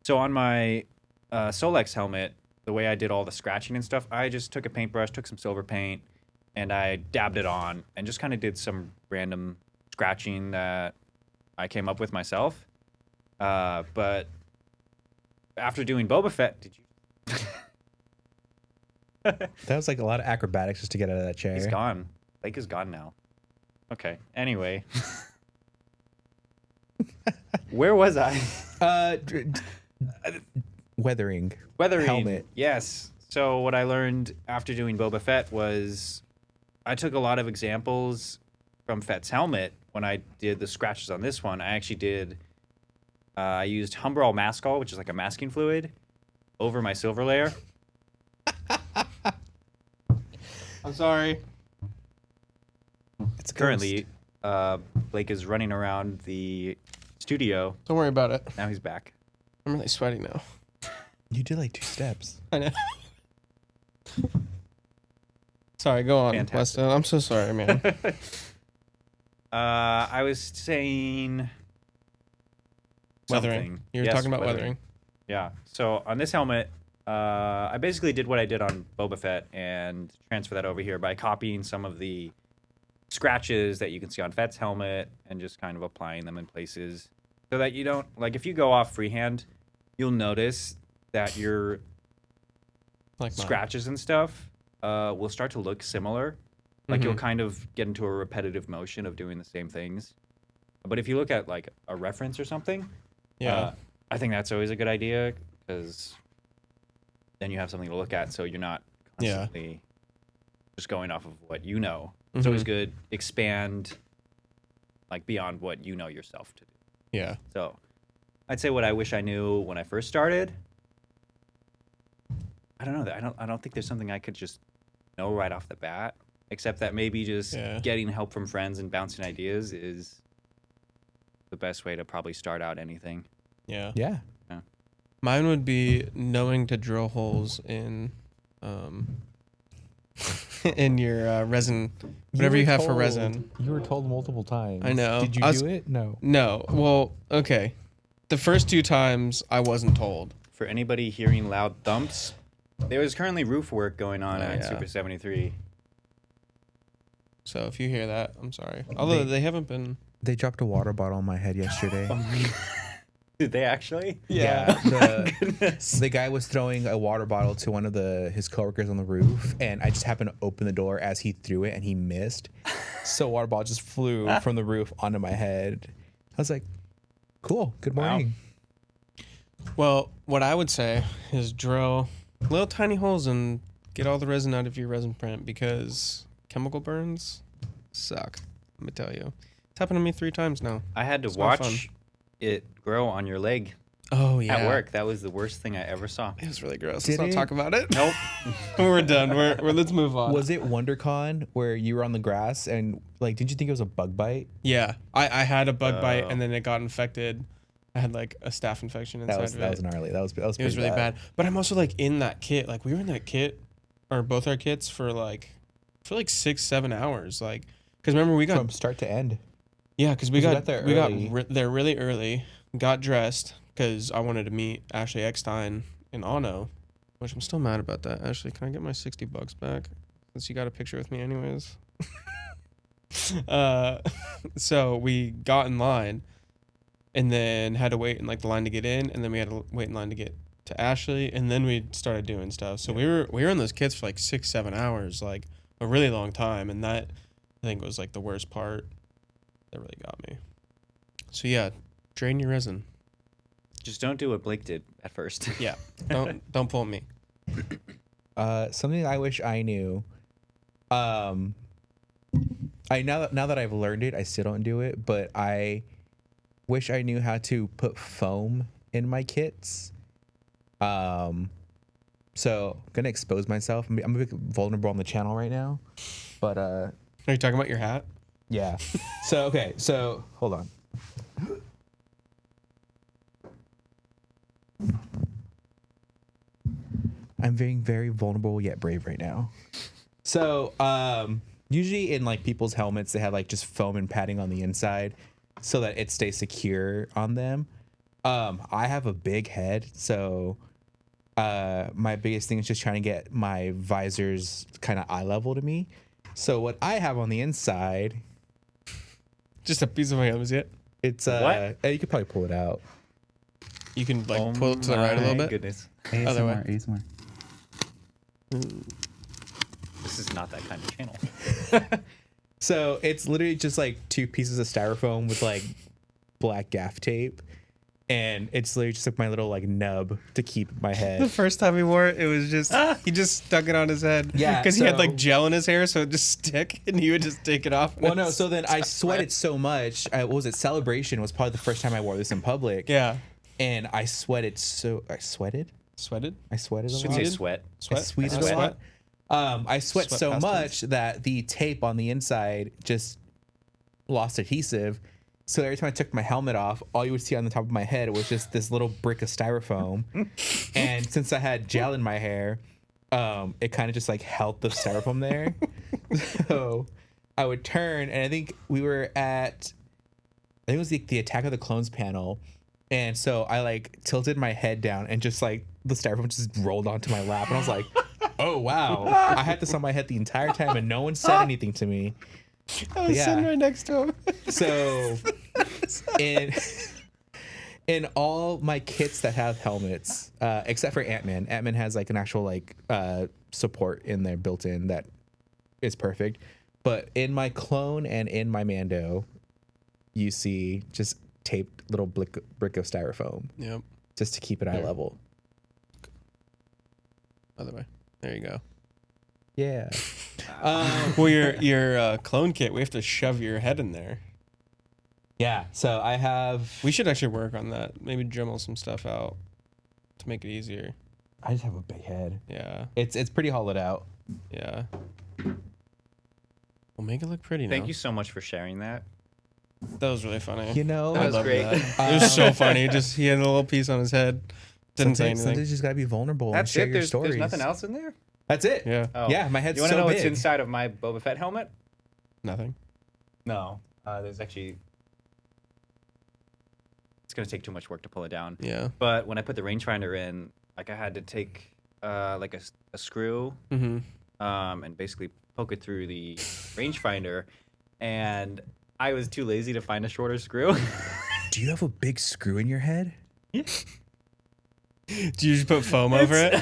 So on my Solex helmet, the way I did all the scratching and stuff, I just took a paintbrush, took some silver paint, and I dabbed it on and just kind of did some random scratching that I came up with myself. But after doing Boba Fett, did you? That was like a lot of acrobatics just to get out of that chair. He's gone. Lake is gone now. Okay. Anyway. Where was I? Weathering. Weathering. Helmet. Yes. So what I learned after doing Boba Fett was I took a lot of examples from Fett's helmet when I did the scratches on this one. I actually did. I used Humbrol Mascol, which is like a masking fluid, over my silver layer. I'm sorry. It's a Currently, Blake is running around the studio. Don't worry about it. Now he's back. I'm really sweaty now. ghost. You did like 2 steps. I know. Sorry, go on, Fantastic. Weston. I'm so sorry, man. I was saying Weathering. something. You were Yes, talking about weathering. Yeah. So on this helmet, I basically did what I did on Boba Fett and transfer that over here by copying some of the scratches that you can see on Fett's helmet and just kind of applying them in places so that you don't, like, if you go off freehand, you'll notice that your Like mine. scratches and stuff will start to look similar. Like you'll kind of get into a repetitive motion of doing the same things. But if you look at like a reference or something, Yeah. I think that's always a good idea because then you have something to look at, so you're not Yeah. constantly just going off of what you know. It's always good. Expand like beyond what you know yourself to do. Yeah. So I'd say what I wish I knew when I first started. I don't know. I don't think there's something I could just know right off the bat, except that maybe just getting help from friends and bouncing ideas is the best way to probably start out anything. Yeah. Yeah. Mine would be knowing to drill holes in in your resin, whatever you have for resin. You were told multiple times. I know. Did you do it? No. No. Well, okay. The first 2 times I wasn't told. For anybody hearing loud thumps, there is currently roof work going on at Super 73. So if you hear that, I'm sorry. Although they haven't been. They dropped a water bottle on my head yesterday. Did they actually? Yeah. The guy was throwing a water bottle to one of his coworkers on the roof, and I just happened to open the door as he threw it, and he missed. So water bottle just flew from the roof onto my head. I was like, cool. Good morning. Well, what I would say is drill little tiny holes and get all the resin out of your resin print, because chemical burns suck. Let me tell you. It's happened to me 3 times now. I had to watch it grow on your leg. Oh, yeah. At work. That was the worst thing I ever saw. It was really gross. Let's not talk about it. Nope. We're done. Let's move on. Was it WonderCon where you were on the grass and like, did you think it was a bug bite? Yeah. I had a bug bite and then it got infected. I had like a staph infection inside of it. That was gnarly. That was it was really bad. But I'm also like in that kit. Like we were in that kit, or both our kits for like 6-7 hours. Like, because remember we got from start to end. Yeah, because we got there really early. Got dressed because I wanted to meet Ashley Eckstein in Ono, which I'm still mad about that. Ashley, can I get my $60 back? Since you got a picture with me anyways. So we got in line and then had to wait in like the line to get in, and then we had to wait in line to get to Ashley, and then we started doing stuff. So we were in those kits for like 6-7 hours, like a really long time, and that I think was like the worst part. That really got me. So yeah, drain your resin. Just don't do what Blake did at first. Yeah, don't pull me. Something I wish I knew. Now that I've learned it, I still don't do it, but I wish I knew how to put foam in my kits. So I'm gonna expose myself. I'm a bit vulnerable on the channel right now, but Are you talking about your hat? Yeah. So hold on. I'm being very vulnerable yet brave right now. So usually in like people's helmets, they have like just foam and padding on the inside so that it stays secure on them. I have a big head, so my biggest thing is just trying to get my visors kind of eye level to me. So what I have on the inside, just a piece of my helmet, yet. It's you could probably pull it out. You can like pull it to the right a little bit. Goodness. Other way. ASMR. This is not that kind of channel. So it's literally just like 2 pieces of styrofoam with like black gaff tape, and it's literally just like my little like nub to keep my The head. first time he wore it, it was just he just stuck it on his head. Yeah, because he had like so- gel in his hair, so it just stick, and he would just take it off. Well, no. So then I sweated so much. What was it? Celebration was probably the first time I wore this in public. Yeah, And I sweated so. I sweated. sweated. I sweated a Should lot. say sweat. Sweat. I sweated Sweat. a lot. I sweat Sweat so past much that the tape on the inside just lost adhesive. So every time I took my helmet off, all you would see on the top of my head was just this little brick of styrofoam. And since I had gel in my hair, it kind of just like held the styrofoam there. So I would turn, and I think we were at, I think it was the Attack of the Clones panel. And so I like tilted my head down, and just like the styrofoam just rolled onto my lap. And I was like, oh, wow. I had this on my head the entire time, and no one said anything to me. I was Yeah. sitting right next to him. So in all my kits that have helmets, except for Ant-Man. Ant-Man has like an actual like support in there built in that is perfect. But in my clone and in my Mando, you see just taped little brick of styrofoam Yep. just to keep it eye There. level. Other way. There you go. Yeah. Well, your clone kit, we have to shove your head in there. Yeah. So I have. We should actually work on that. Maybe dremel some stuff out to make it easier. I just have a big head. Yeah. It's pretty hollowed out. Yeah. We'll make it look pretty now. Thank you so much for sharing that. That was really funny. You know, That I was loved great. that. It was so funny. Just he had a little piece on his head. Didn't say anything. Sometimes you just gotta be vulnerable and That's share it. your There's stories. nothing else in there. That's it. Yeah. Oh. Yeah, my head's You want to so know big. what's inside of my Boba Fett helmet? Nothing. No. There's actually. It's gonna take too much work to pull it down. Yeah. But when I put the rangefinder in, like I had to take like a screw Mm-hmm. and basically poke it through the rangefinder, and I was too lazy to find a shorter screw. Do you have a big screw in your head? Do you just put foam over it?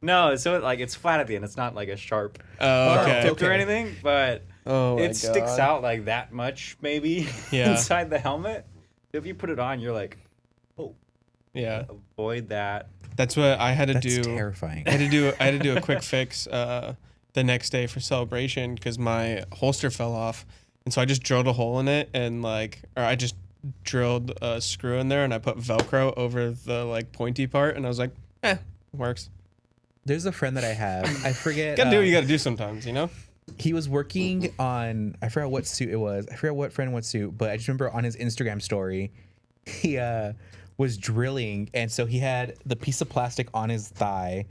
No, so it's flat at the end. It's not like a sharp Oh, okay. tilt or anything, but Oh my it sticks God. out like that much maybe Yeah. inside the helmet. If you put it on, you're like, oh, Yeah. avoid that. That's what I had to That's do. terrifying. I had to do a quick fix the next day for celebration because my holster fell off, and so I just drilled a hole in it I just drilled a screw in there and I put Velcro over the pointy part, and I was like, it works. There's a friend that I have. I forget. Gotta do what you gotta do sometimes, you know. He was working on, I forgot what suit it was. I forgot what friend what suit, but I just remember on his Instagram story, he was drilling, and so he had the piece of plastic on his thigh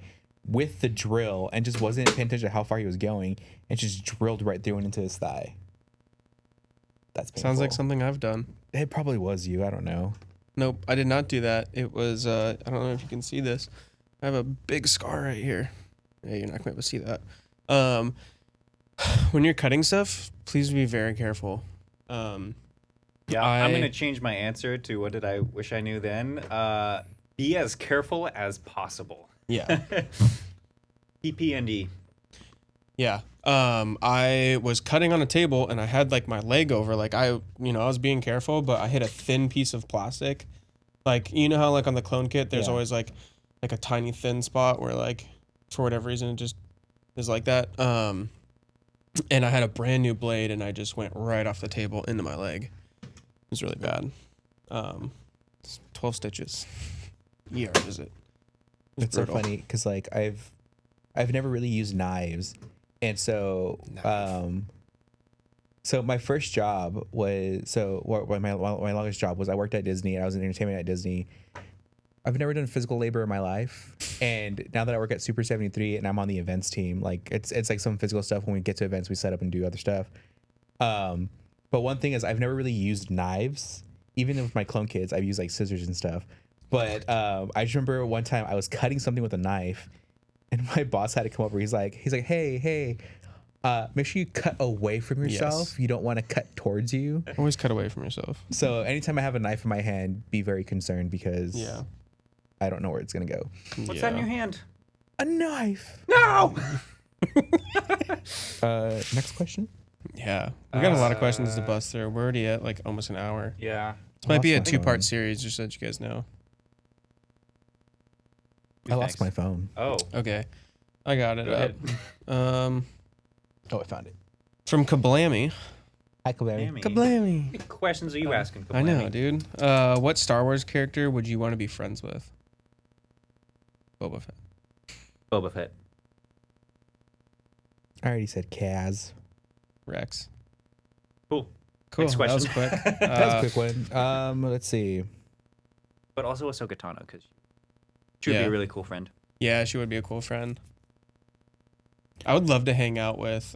with the drill and just wasn't paying attention to how far he was going and just drilled right through and into his thigh. That's painful. Sounds like something I've done. It probably was you. I don't know. Nope, I did not do that. It was I don't know if you can see this. I have a big scar right here. Yeah, you're not gonna be able to see that. When you're cutting stuff, please be very careful. Yeah, I'm gonna change my answer to what did I wish I knew then. Be as careful as possible. Yeah. PP&D. Yeah. I was cutting on a table and I had my leg over. I was being careful, but I hit a thin piece of plastic. You know how on the clone kit there's Yeah. always a tiny thin spot where for whatever reason it just is like that. And I had a brand new blade and I just went right off the table into my leg. It was really bad. 12 stitches. ER visit. It's so funny because I've never really used knives, and so so my first job was my longest job was I worked at Disney and I was in entertainment at Disney. I've never done physical labor in my life, and now that I work at Super 73 and I'm on the events team, it's some physical stuff. When we get to events, we set up and do other stuff. But one thing is I've never really used knives, even with my clone kids. I've used scissors and stuff. But I just remember one time I was cutting something with a knife, and my boss had to come over. He's like, hey, make sure you cut away from yourself. Yes. You don't want to cut towards you. Always cut away from yourself. So anytime I have a knife in my hand, be very concerned because I don't know where it's gonna go. What's that in your hand? A knife. No. Next question. Yeah. We got a lot of questions to bust through. We're already at almost an hour. Yeah. This might be a lost my 2-part phone. series, just so that you guys know. I lost my phone. Oh. Okay. I got it Go up. ahead. Oh, I found it. From Kablammy. Hi, Kablammy. Kablammy. What questions are you asking? I know, Kablammy? dude. What Star Wars character would you want to be friends with? Boba Fett. Boba Fett. I already said Kaz. Rex. Cool. Cool. Next That was question. quick. That was a quick one. Let's see. But also Ahsoka Tano, because she would be Yeah. a really cool friend. Yeah, she would be a cool friend. I would love to hang out with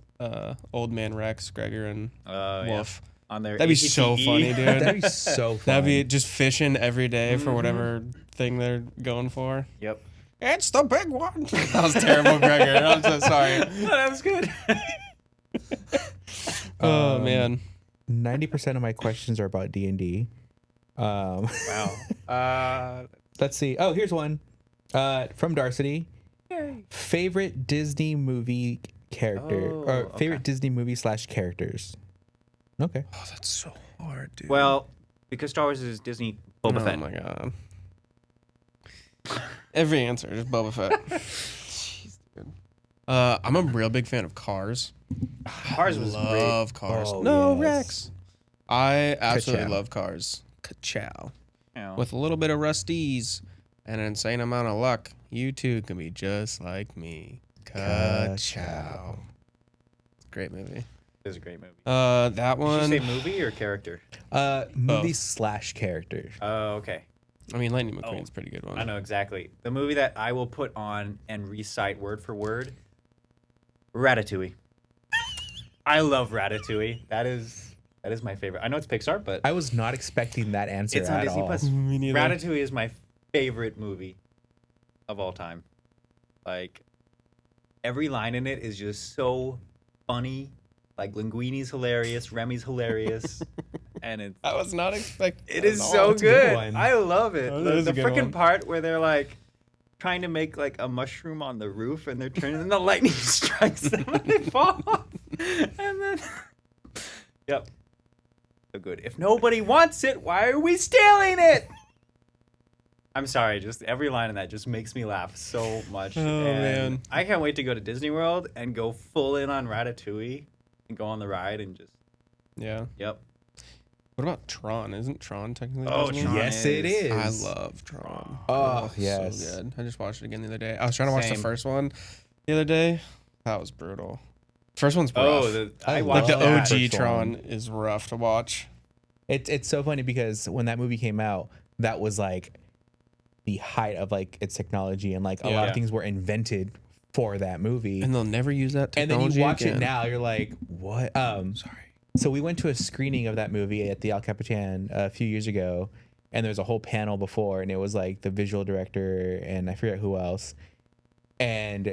Old Man Rex, Gregor, and Wolf. Yeah. On their That'd be so ATTE. funny, dude. That'd be so fun. That'd be just fishing every day for Mhm. whatever thing they're going for. Yep. It's the big one. That was terrible, Gregor. I'm so sorry. Oh, that was good. Oh man. 90% of my questions are about D&D. Wow. Let's see. Oh, here's one. From Darcity. Favorite Disney movie character or favorite Disney movie / characters. Okay. Oh, that's so hard, dude. Well, because Star Wars is Disney, Boba Fett. Oh my god. Every answer is Boba Fett. Jeez, dude. I'm a real big fan of Cars. Cars was great. Love Cars. Oh, no, yes. Rex. I absolutely Ka-chow. love Cars. Ka-chow. You know. With a little bit of rusties and an insane amount of luck, you too can be just like me. Ka-chow. Great movie. It was a great movie. That Did one. you say movie or character? Movie / character. Oh, okay. I mean, Lightning McQueen's a pretty good one. I know exactly. The movie that I will put on and recite word for word, Ratatouille. I love Ratatouille. That is my favorite. I know it's Pixar, but I was not expecting that answer it's on at Disney all. Plus. Me neither. Ratatouille is my favorite movie of all time. Like, every line in it is just so funny. Like, Linguini's hilarious, Remy's hilarious, and I was not expecting. it is at all. so It's a good good. one. I love it. Oh, that is The a good freaking one. part where they're like trying to make like a mushroom on the roof and they're turning and the lightning strikes them and they fall off. And then yep. So good. If nobody wants it, why are we stealing it? I'm sorry, just every line in that just makes me laugh so much. Oh, And man. I can't wait to go to Disney World and go full in on Ratatouille and go on the ride and just Yeah. yep. What about Tron? Isn't Tron technically Oh, Disney? Tron Yes, it is. I love Tron. Oh, So yes. good. I just watched it again the other day. I was trying to watch the Same. first one the other day. That was brutal. First one's rough. Oh, I I love like watched the that. OG First Tron one. is rough to watch. It's so funny because when that movie came out, that was like the height of like its technology, and like a lot Yeah. of things were invented for that movie. And they'll never use that And then technology you watch again. it now, you're like, what? Sorry. So we went to a screening of that movie at the El Capitan a few years ago, and there's a whole panel before, and it was like the visual director and I forget who else, and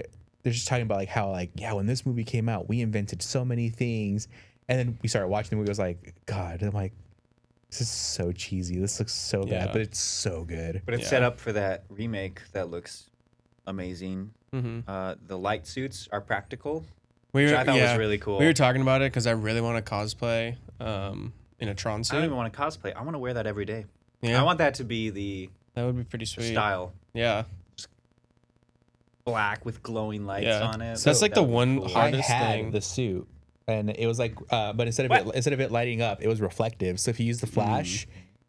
they're just talking about like how like yeah, when this movie came out, we invented so many things, and then we started watching the movie. I was like, God, I'm like, this is so cheesy. This looks so Yeah. bad, but it's so good. But it's Yeah. set up for that remake that looks amazing. Mm-hmm. The light suits are practical, We which were, I thought yeah, was really cool. We were talking about it because I really want to cosplay in a Tron I don't suit. even want to cosplay. I want to wear that every day. Yeah, I want that to be the that would be pretty sweet. style. Yeah, Black with glowing lights Yeah. on it. So that's like That the would be one cool. hard- I Hardest had thing. the suit, and it was like, but instead of What? it lighting up, it was reflective. So if you use the flash,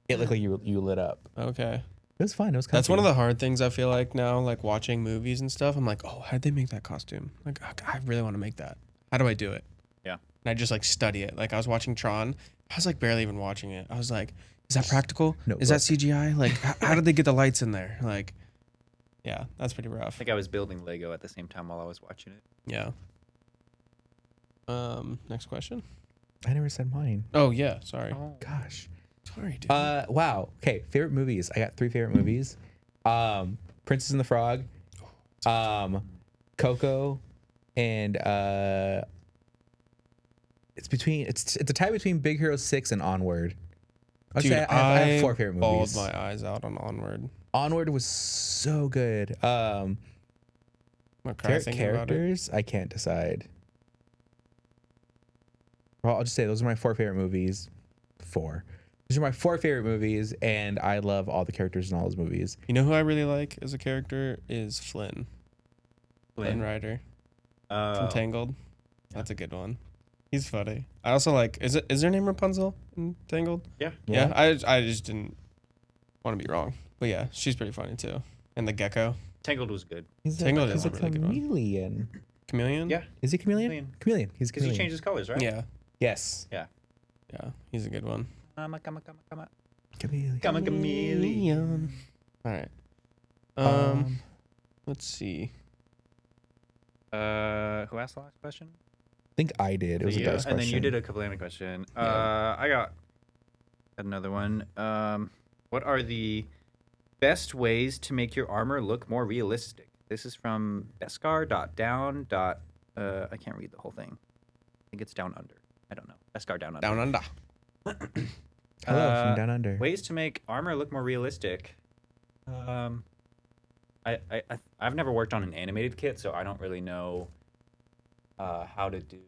it looked like you lit up. okay. It was fun. It was comfy. That's one of the hard things I feel like now, like watching movies and stuff. I'm like, oh, how did they make that costume? Like, I really want to make that. How do I do it? Yeah. And I just like study it. Like I was watching Tron. I was like barely even watching it. I was like, is that practical? No, is that CGI? Like, how did they get the lights in there? Like, yeah, that's pretty I rough. think I was building Lego at the same time while I was watching it. Yeah. Next question. I never said mine. Oh yeah, sorry. Gosh. Sorry, dude. Wow. Okay. Favorite movies. I got 3 favorite movies. Princess and the Frog, Coco, and it's a tie between Big Hero 6 and Onward. I'll Dude, say I have 4 favorite bawled movies. my eyes out on Onward. Onward was so good. I'm gonna cry thinking about it. Characters, I can't decide. Well, I'll just say those are my 4 favorite movies. 4. These are my 4 favorite movies, and I love all the characters in all those movies. You know who I really like as a character is Flynn. Flynn Rider from Oh, Tangled. That's a good one. He's funny. I also like. Is her name Rapunzel in Tangled? yeah. Yeah. I just didn't want to be wrong, but yeah, she's pretty funny too. And the gecko, Tangled was good. He's Tangled a, is he's a a really good one. chameleon. chameleon. Yeah. Is he chameleon? Chameleon. Chameleon. He's a Because he chameleon. changed his colors, right? Yeah. Yes. Yeah. He's a good one. Come on. Chameleon. Come on, chameleon. All right. Let's see. Who asked the last question? I think I did. It was a You, dice and then you question. did a Kablana question. Yeah. I got another one. What are the best ways to make your armor look more realistic? This is from Beskar.down. I can't read the whole thing. I think it's down under. I don't know. Beskar down under. Down under. Hello from Down Under. Ways to make armor look more realistic. I've never worked on an animated kit, so I don't really know how to do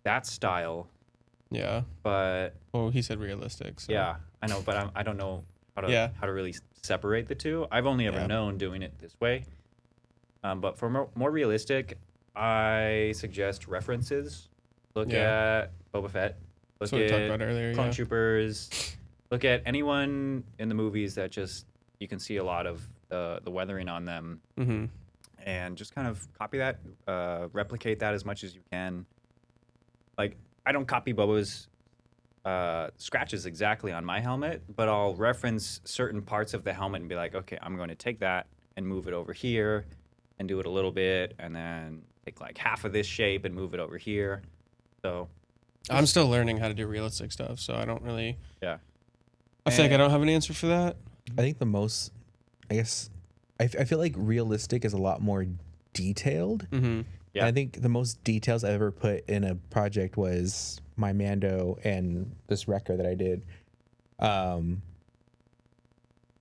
that style. Yeah. But Well, he said realistic. So. yeah, I know, but I don't know how to Yeah. really separate the two. I've only ever Yeah. known doing it this way. But for more realistic, I suggest references. Look Yeah. at Boba Fett. Look That's what we talked at about earlier. Clone Yeah. Troopers. Look at anyone in the movies that just you can see a lot of the weathering on them, Mm-hmm. and just kind of copy that, replicate that as much as you can. Like I don't copy Boba's scratches exactly on my helmet, but I'll reference certain parts of the helmet and be like, okay, I'm going to take that and move it over here and do it a little bit, and then take like half of this shape and move it over here. So I'm still learning how to do realistic stuff, so I don't really. yeah, I feel like I don't have an answer for that. I think the most, I guess, I feel like realistic is a lot more detailed. Mm-hmm. Yeah. I think the most details I ever put in a project was my Mando and this Wrecker that I did.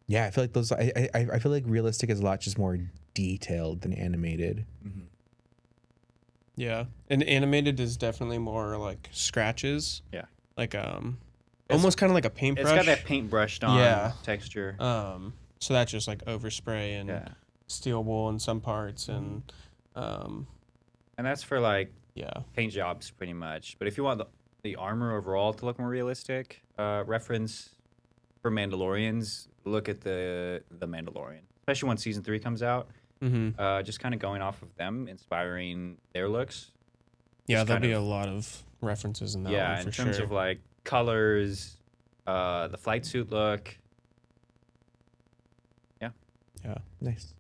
Yeah, I feel like those. I feel like realistic is a lot just more detailed than animated. Yeah, and animated is definitely more like scratches. Yeah. Like almost kind of like a paintbrush. it's got that paintbrushed on Yeah. texture. So that's just like overspray and Yeah, steel wool in some parts, and and that's for like yeah, paint jobs pretty much. But if you want the armor overall to look more realistic, reference for Mandalorians, look at the Mandalorian, especially when season 3 comes out. mm-hmm. Just kind of going off of them, inspiring their looks. Yeah, Just there'll kind be of- a lot of references in that Yeah, one in for terms sure. of like colors, the flight suit look. Nice.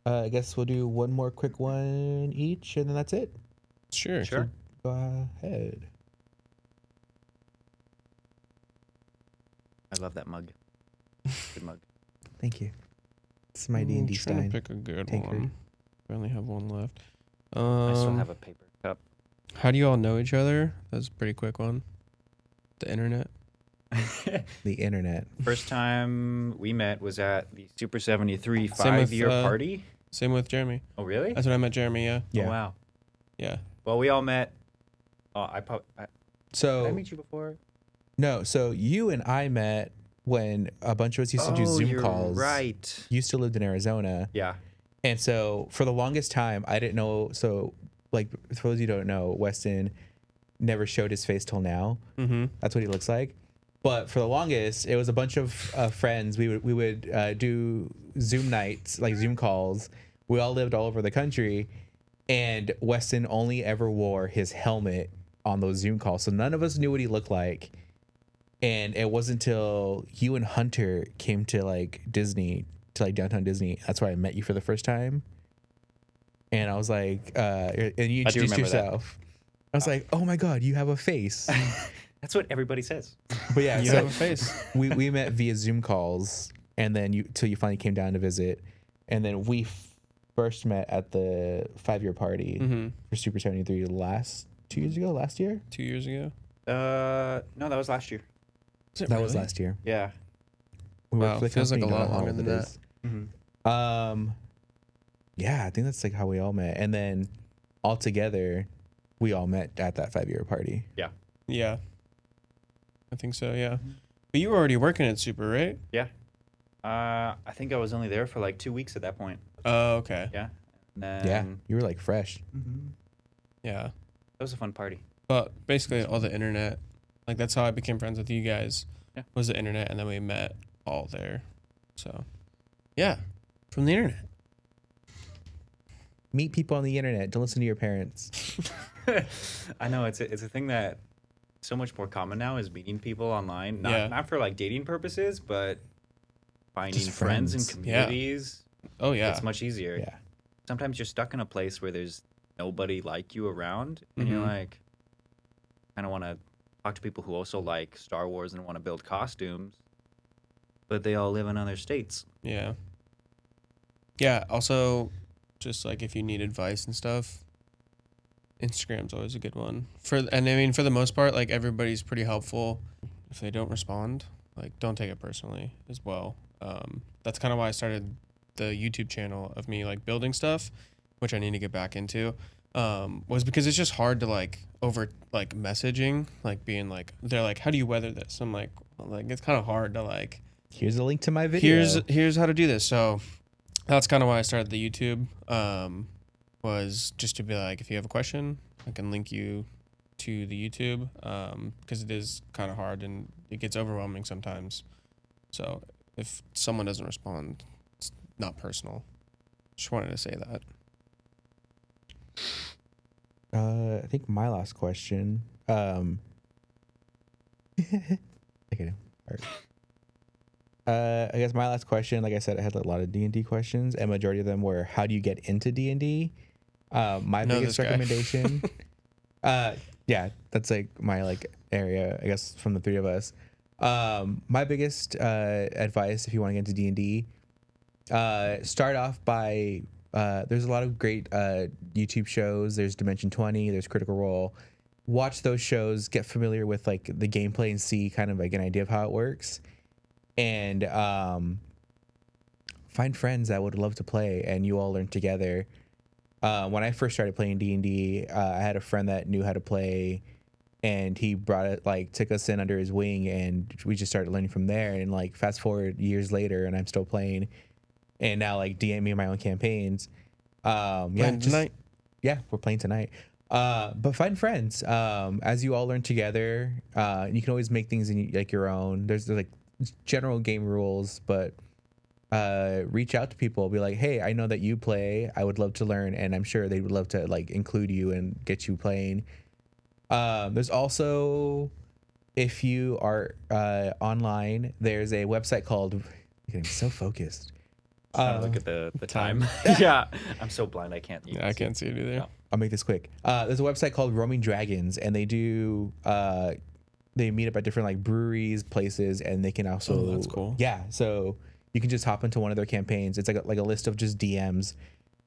I guess we'll do one more quick one each, and then that's it. Sure. Sure. Go ahead. I love that mug. Good mug. Thank you. It's my I'm D&D trying Stein. to pick a good tankard. one. I only have one left. I still have a paper cup. How do you all know each other? That's a pretty quick one. The internet. The internet. First time we met was at the Super 73 Same with, 5-year party. Same with Jeremy. Oh, really? That's when I met Jeremy. Yeah. Yeah. Oh, wow. Yeah. Well, we all met. Oh, did I So meet you before? no, so you and I met when a bunch of us used to do Zoom you're calls. right. You still lived in Arizona. Yeah. And so for the longest time, I didn't know. So, like, for those of you who don't know, Weston never showed his face till now. Mm-hmm. That's what he looks like. But for the longest, it was a bunch of friends. We would do Zoom nights, like Zoom calls. We all lived all over the country, and Weston only ever wore his helmet on those Zoom calls. So none of us knew what he looked like. And it wasn't until you and Hunter came to like Disney, to like downtown Disney. That's where I met you for the first time. And I was like, and you I do introduced remember that. yourself. I was like, oh my God, you have a face. That's what everybody says. But yeah, You so have a face. we met via Zoom calls, and then till you finally came down to visit. And then we first met at the 5-year party Mm-hmm. for Super 73 last year? 2 years ago. No, that was last year. Was it That was really? last year. Yeah. We Wow, for the feels like company, a lot don't know how longer old than it that. is. Mm-hmm. Yeah, I think that's like how we all met. And then all together, we all met at that 5-year party. Yeah. I think so. Yeah. But you were already working at Super, right? Yeah. I think I was only there for like 2 weeks at that point. Oh, okay. Yeah. And then Yeah, you were like fresh. Yeah. That was a fun party. But basically, all the internet, like that's how I became friends with you guys. Yeah. Was the internet, and then we met all there. So, yeah, from the internet. Meet people on the internet. Don't listen to your parents. I know it's a thing that so much more common now is meeting people online. Not Yeah. not for like dating purposes, but finding Just friends and friends. Yeah. communities. Oh yeah. It's much easier. Yeah. Sometimes you're stuck in a place where there's nobody like you around, and you're Mhm. like, kind of want to talk to people who also like Star Wars and want to build costumes, but they all live in other states. Yeah. Yeah. Also, just like if you need advice and stuff, Instagram's always a good one. And I mean, for the most part, like everybody's pretty helpful. If they don't respond, like don't take it personally as well. That's kind of why I started the YouTube channel of me like building stuff, which I need to get back into. Was because it's just hard to like over like messaging, like being like they're like, how do you weather this? I'm like it's kind of hard to like Here's a link to my video. here's how to do this. So that's kind of why I started the YouTube. was just to be like, if you have a question, I can link you to the YouTube, because it is kind of hard and it gets overwhelming sometimes. So if someone doesn't respond, it's not personal. Just wanted to say that. I think my last question. Okay. All right. I guess my last question, like I said, I had a lot of D&D questions, and majority of them were, how do you get into D&D? My Know biggest this guy. recommendation. Yeah, that's like my like area, I guess, from the three of us. My biggest advice if you want to get into D&D, start off by there's a lot of great YouTube shows. There's Dimension 20, there's Critical Role. Watch those shows, get familiar with like the gameplay and see kind of like an idea of how it works. And find friends that would love to play and you all learn together. When I first started playing D&D, I had a friend that knew how to play, and he brought it, like took us in under his wing, and we just started learning from there. And like fast forward years later, and I'm still playing, and now like DMing my own campaigns. Playing tonight. Yeah, we're playing tonight. But find friends. As you all learn together, you can always make things in like your own. There's like general game rules, but reach out to people, be like, hey, I know that you play, I would love to learn, and I'm sure they would love to like include you and get you playing. There's also, if you are online, there's a website called, I'm so focused. Look at the time. Yeah, I'm so blind I can't. Yeah, I can't see it either. No. I'll make this quick. There's a website called Roaming Dragons, and they do they meet up at different like breweries, places, and they can also. Oh, that's cool. Yeah, so you can just hop into one of their campaigns. It's like a list of just DMs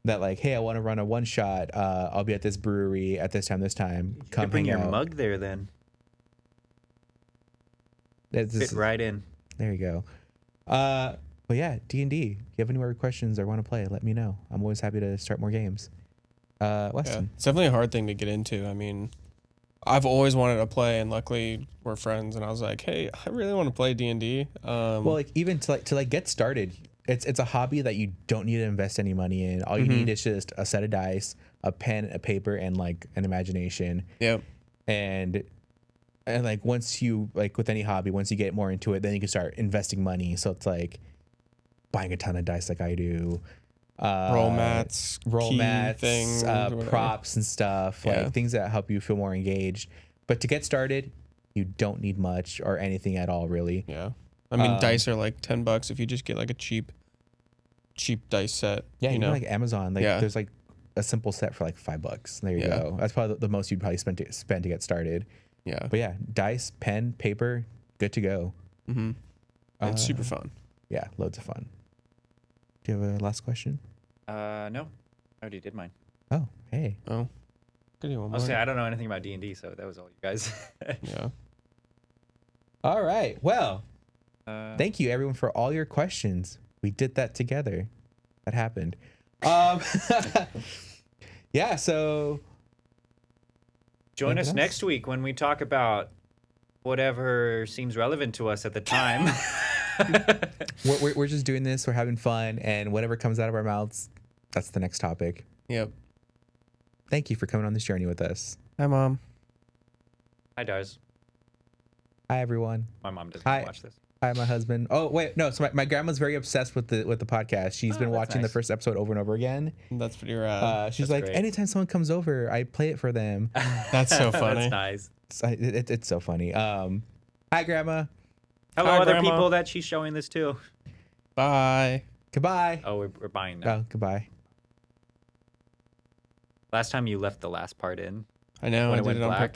that like, hey, I want to run a one shot. I'll be at this brewery at this time. You Come could bring hang your out. mug there then. This- Fit right in. There you go. But yeah, D&D. If you have any more questions or want to play, let me know. I'm always happy to start more games. Yeah, Weston. it's definitely a hard thing to get into. I mean, I've always wanted to play, and luckily we're friends. And I was like, hey, I really want to play D&D. Well, like even to get started, it's a hobby that you don't need to invest any money in. All you need is just a set of dice, a pen, a paper, and like an imagination. Yep. And like once you like with any hobby, once you get more into it, then you can start investing money. So it's like buying a ton of dice like I do. Roll mats, key things, whatever. props and stuff, Yeah. like things that help you feel more engaged. But to get started, you don't need much or anything at all, really. Yeah. I mean, dice are like $10 if you just get like a cheap dice set. Yeah, you you know, know, like Amazon, like Yeah. there's like a simple set for like $5. There you Yeah. go. That's probably the most you'd probably spend to get started. yeah. But yeah, dice, pen, paper, good to go. Mm-hmm. It's super fun. Yeah, loads of fun. Do you have a last question? No, I already did mine. Oh, hey. Oh, could do one I'll more. say I don't know anything about D&D, so that was all you guys. Yeah. All right. Well, Uh, thank you everyone for all your questions. We did that together. That happened. Yeah, so Join anything us else? next week when we talk about whatever seems relevant to us at the time. we're just doing this, we're having fun, and whatever comes out of our mouths, that's the next topic. Yep. Thank you for coming on this journey with us. Hi, Mom. Hi, Dars. Hi everyone. My mom doesn't Hi. watch this. Hi, my husband. Oh wait, no. So my grandma's very obsessed with the podcast. She's been that's watching the nice. first episode over and over again. That's pretty rad. She's That's like, great. anytime someone comes over, I play it for them. That's so funny. That's nice. It's so funny. Hi, grandma. Hello, Hi, other Grandma. people that she's showing this to. Bye. Goodbye. Oh, we're buying now. Oh, goodbye. Last time you left the last part in. I know. When I it did went it on black. purpose.